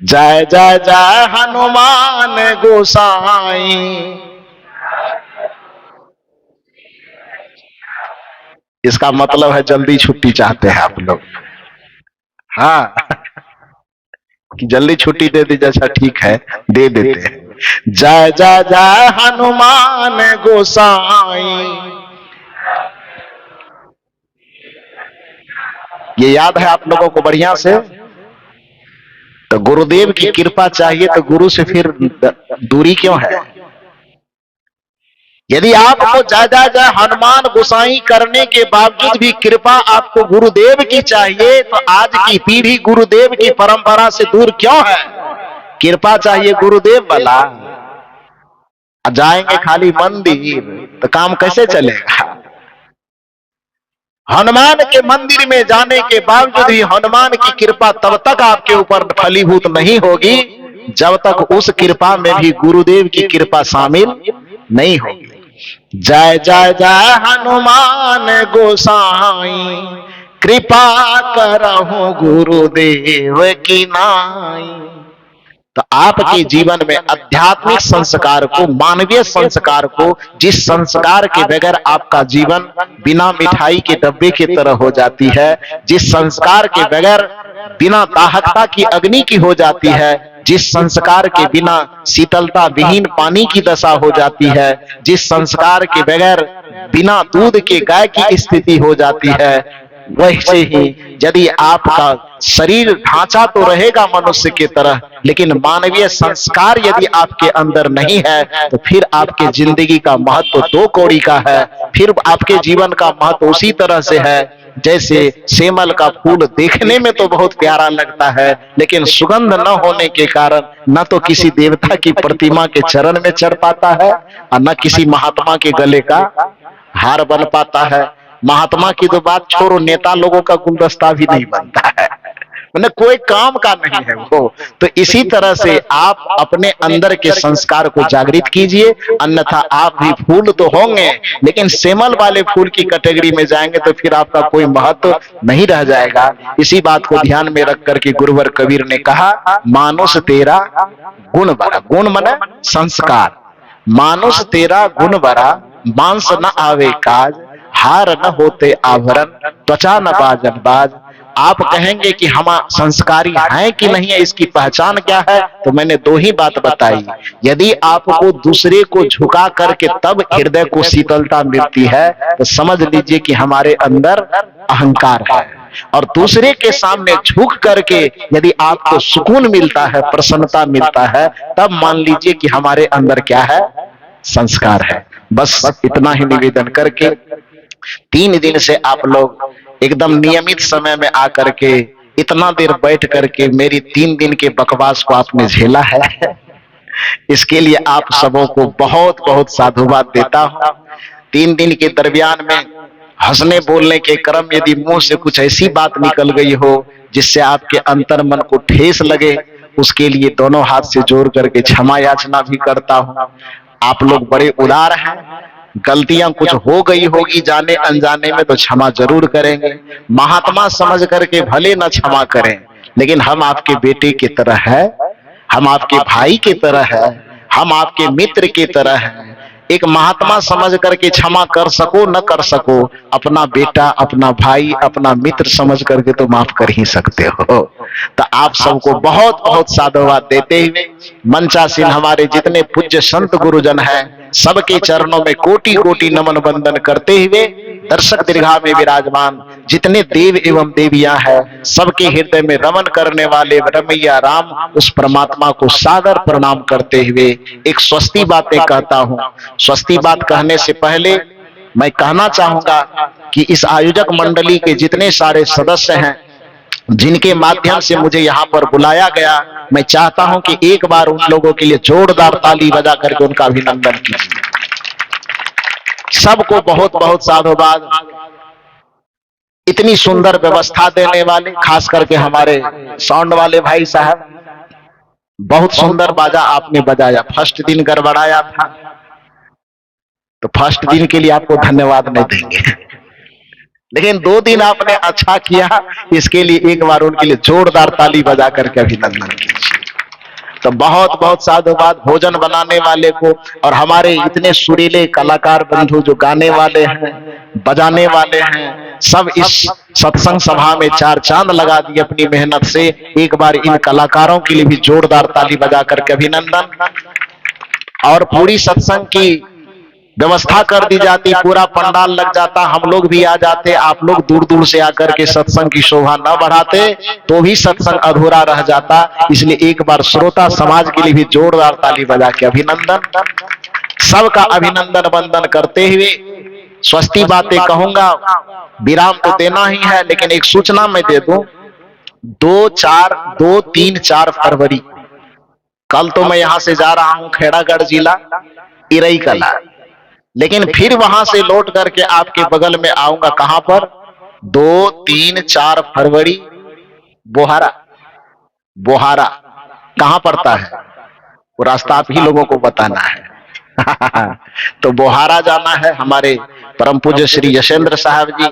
जय जय जय हनुमान गोसाई। इसका मतलब है जल्दी छुट्टी चाहते हैं आप लोग। हाँ, कि जल्दी छुट्टी दे दीजिए। अच्छा ठीक है, दे देते हैं। जय जय जय हनुमान गोसाई। ये याद है आप लोगों को बढ़िया से? तो गुरुदेव की कृपा चाहिए तो गुरु से फिर दूरी क्यों है? यदि आपको ज्यादा जय हनुमान गोसाई करने के बावजूद भी कृपा आपको गुरुदेव की चाहिए, तो आज की पीढ़ी गुरुदेव की परंपरा से दूर क्यों है? कृपा चाहिए गुरुदेव वाला, जाएंगे खाली मंदिर तो काम कैसे चलेगा? हनुमान के मंदिर में जाने के बावजूद भी हनुमान की कृपा तब तक आपके ऊपर फलीभूत नहीं होगी जब तक उस कृपा में भी गुरुदेव की कृपा शामिल नहीं होगी। जय जय जय हनुमान गोसाई, कृपा करहु गुरुदेव की नाई। तो आपके जीवन में आध्यात्मिक संस्कार को, मानवीय संस्कार को, जिस संस्कार के बगैर आपका जीवन बिना मिठाई के डब्बे की तरह हो जाती है, जिस संस्कार के बगैर बिना दाहकता की अग्नि की हो जाती है, जिस संस्कार के बिना शीतलता विहीन पानी की दशा हो जाती है, जिस संस्कार के बगैर बिना दूध के गाय की स्थिति हो जाती है, वैसे ही यदि आपका शरीर ढांचा तो रहेगा मनुष्य की तरह, लेकिन मानवीय संस्कार यदि आपके अंदर नहीं है तो फिर आपके जिंदगी का महत्व दो कौड़ी का है। फिर आपके जीवन का महत्व उसी तरह से है जैसे सेमल का फूल देखने में तो बहुत प्यारा लगता है, लेकिन सुगंध न होने के कारण न तो किसी देवता की प्रतिमा के चरण में चढ़ पाता है और न किसी महात्मा के गले का हार बन पाता है। महात्मा की तो बात छोड़ो, नेता लोगों का गुलदस्ता भी नहीं बनता है, मतलब कोई काम का नहीं है वो। तो इसी तरह से आप अपने अंदर के संस्कार को जागृत कीजिए, अन्यथा आप भी फूल तो होंगे लेकिन सेमल वाले फूल की कैटेगरी में जाएंगे तो फिर आपका कोई महत्व नहीं रह जाएगा। इसी बात को ध्यान में रख करके गुरुवर कबीर ने कहा, मानुष तेरा गुण बड़ा, गुण माने संस्कार, मानुष तेरा गुण बड़ा, मांस न आवे काज, हार न होते आभरण, त्वचा न बाजन बाज। आप कहेंगे कि हम संस्कारी हैं कि नहीं है, इसकी पहचान क्या है? तो मैंने दो ही बात बताई। यदि आपको दूसरे को झुका करके तब हृदय को शीतलता मिलती है तो समझ लीजिए कि हमारे अंदर अहंकार है, और दूसरे के सामने झुक करके यदि आपको सुकून मिलता है, प्रसन्नता मिलता है, तब मान लीजिए कि हमारे अंदर क्या है? संस्कार है। बस इतना ही निवेदन करके 3 दिन से आप लोग एकदम नियमित समय में आकर के इतना देर बैठ करके मेरी 3 दिन के बकवास को आपने झेला है। इसके लिए आप सबों को बहुत बहुत साधुवाद देता हूं। 3 दिन के दरमियान में हंसने बोलने के क्रम यदि मुंह से कुछ ऐसी बात निकल गई हो जिससे आपके अंतर मन को ठेस लगे, उसके लिए दोनों हाथ से जोड़ करके क्षमा याचना भी करता हूं। आप लोग बड़े उदार हैं, गलतियां कुछ हो गई होगी जाने अनजाने में तो क्षमा जरूर करेंगे। महात्मा समझ करके भले न क्षमा करें, लेकिन हम आपके बेटे की तरह है, हम आपके भाई की तरह है, हम आपके मित्र की तरह है। एक महात्मा समझ करके क्षमा कर सको न कर सको, अपना बेटा, अपना भाई, अपना मित्र समझ करके तो माफ कर ही सकते हो। तो आप सबको बहुत बहुत साधुवाद देते हुए मंचासीन हमारे जितने पूज्य संत गुरुजन हैं, सबके चरणों में कोटि कोटि नमन वंदन करते हुए दर्शक दीर्घा में विराजमान जितने देव एवं देवियां हैं, सबके हृदय में रमन करने वाले रमैया राम उस परमात्मा को सादर प्रणाम करते हुए एक स्वस्ति बातें कहता हूं। स्वस्ति बात कहने से पहले मैं कहना चाहूंगा कि इस आयोजक मंडली के जितने सारे सदस्य हैं, जिनके माध्यम से मुझे यहाँ पर बुलाया गया, मैं चाहता हूं कि एक बार उन लोगों के लिए जोरदार ताली बजा करके उनका अभिनंदन कीजिए। सबको बहुत बहुत साधुवाद। इतनी सुंदर व्यवस्था देने वाले, खास करके हमारे साउंड वाले भाई साहब, बहुत सुंदर बाजा आपने बजाया। फर्स्ट दिन गड़बड़ाया था, तो फर्स्ट दिन के लिए आपको धन्यवाद नहीं देंगे, लेकिन 2 दिन आपने अच्छा किया, इसके लिए एक बार उनके लिए जोरदार ताली बजा करके अभिनंदन कीजिए। तो बहुत बहुत साधुवाद भोजन बनाने वाले को, और हमारे इतने सुरीले कलाकार बंधु जो गाने वाले हैं, बजाने वाले हैं, सब इस सत्संग सभा में 4 चांद लगा दिए अपनी मेहनत से। एक बार इन कलाकारों के लिए भी जोरदार ताली बजा करके अभिनंदन। और पूरी सत्संग की व्यवस्था कर दी जाती, पूरा पंडाल लग जाता, हम लोग भी आ जाते, आप लोग दूर दूर से आकर के सत्संग की शोभा न बढ़ाते तो भी सत्संग अधूरा रह जाता। इसलिए एक बार श्रोता समाज के लिए भी जोरदार ताली बजा के अभिनंदन। सबका अभिनंदन वंदन करते हुए स्वस्ति बातें कहूंगा। विराम तो देना ही है, लेकिन एक सूचना मैं दे दूं, 2, 3, 4 फरवरी कल तो मैं यहां से जा रहा हूं खेड़ागढ़ जिला इरई कला, लेकिन फिर वहां से लौट करके आपके बगल में आऊंगा। कहां पर? 2, 3, 4 फरवरी बोहारा। बोहारा कहां पड़ता है वो रास्ता आप ही लोगों को बताना है। तो बोहारा जाना है। हमारे परम पूज्य श्री यशेंद्र साहब जी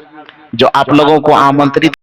जो आप लोगों को आमंत्रित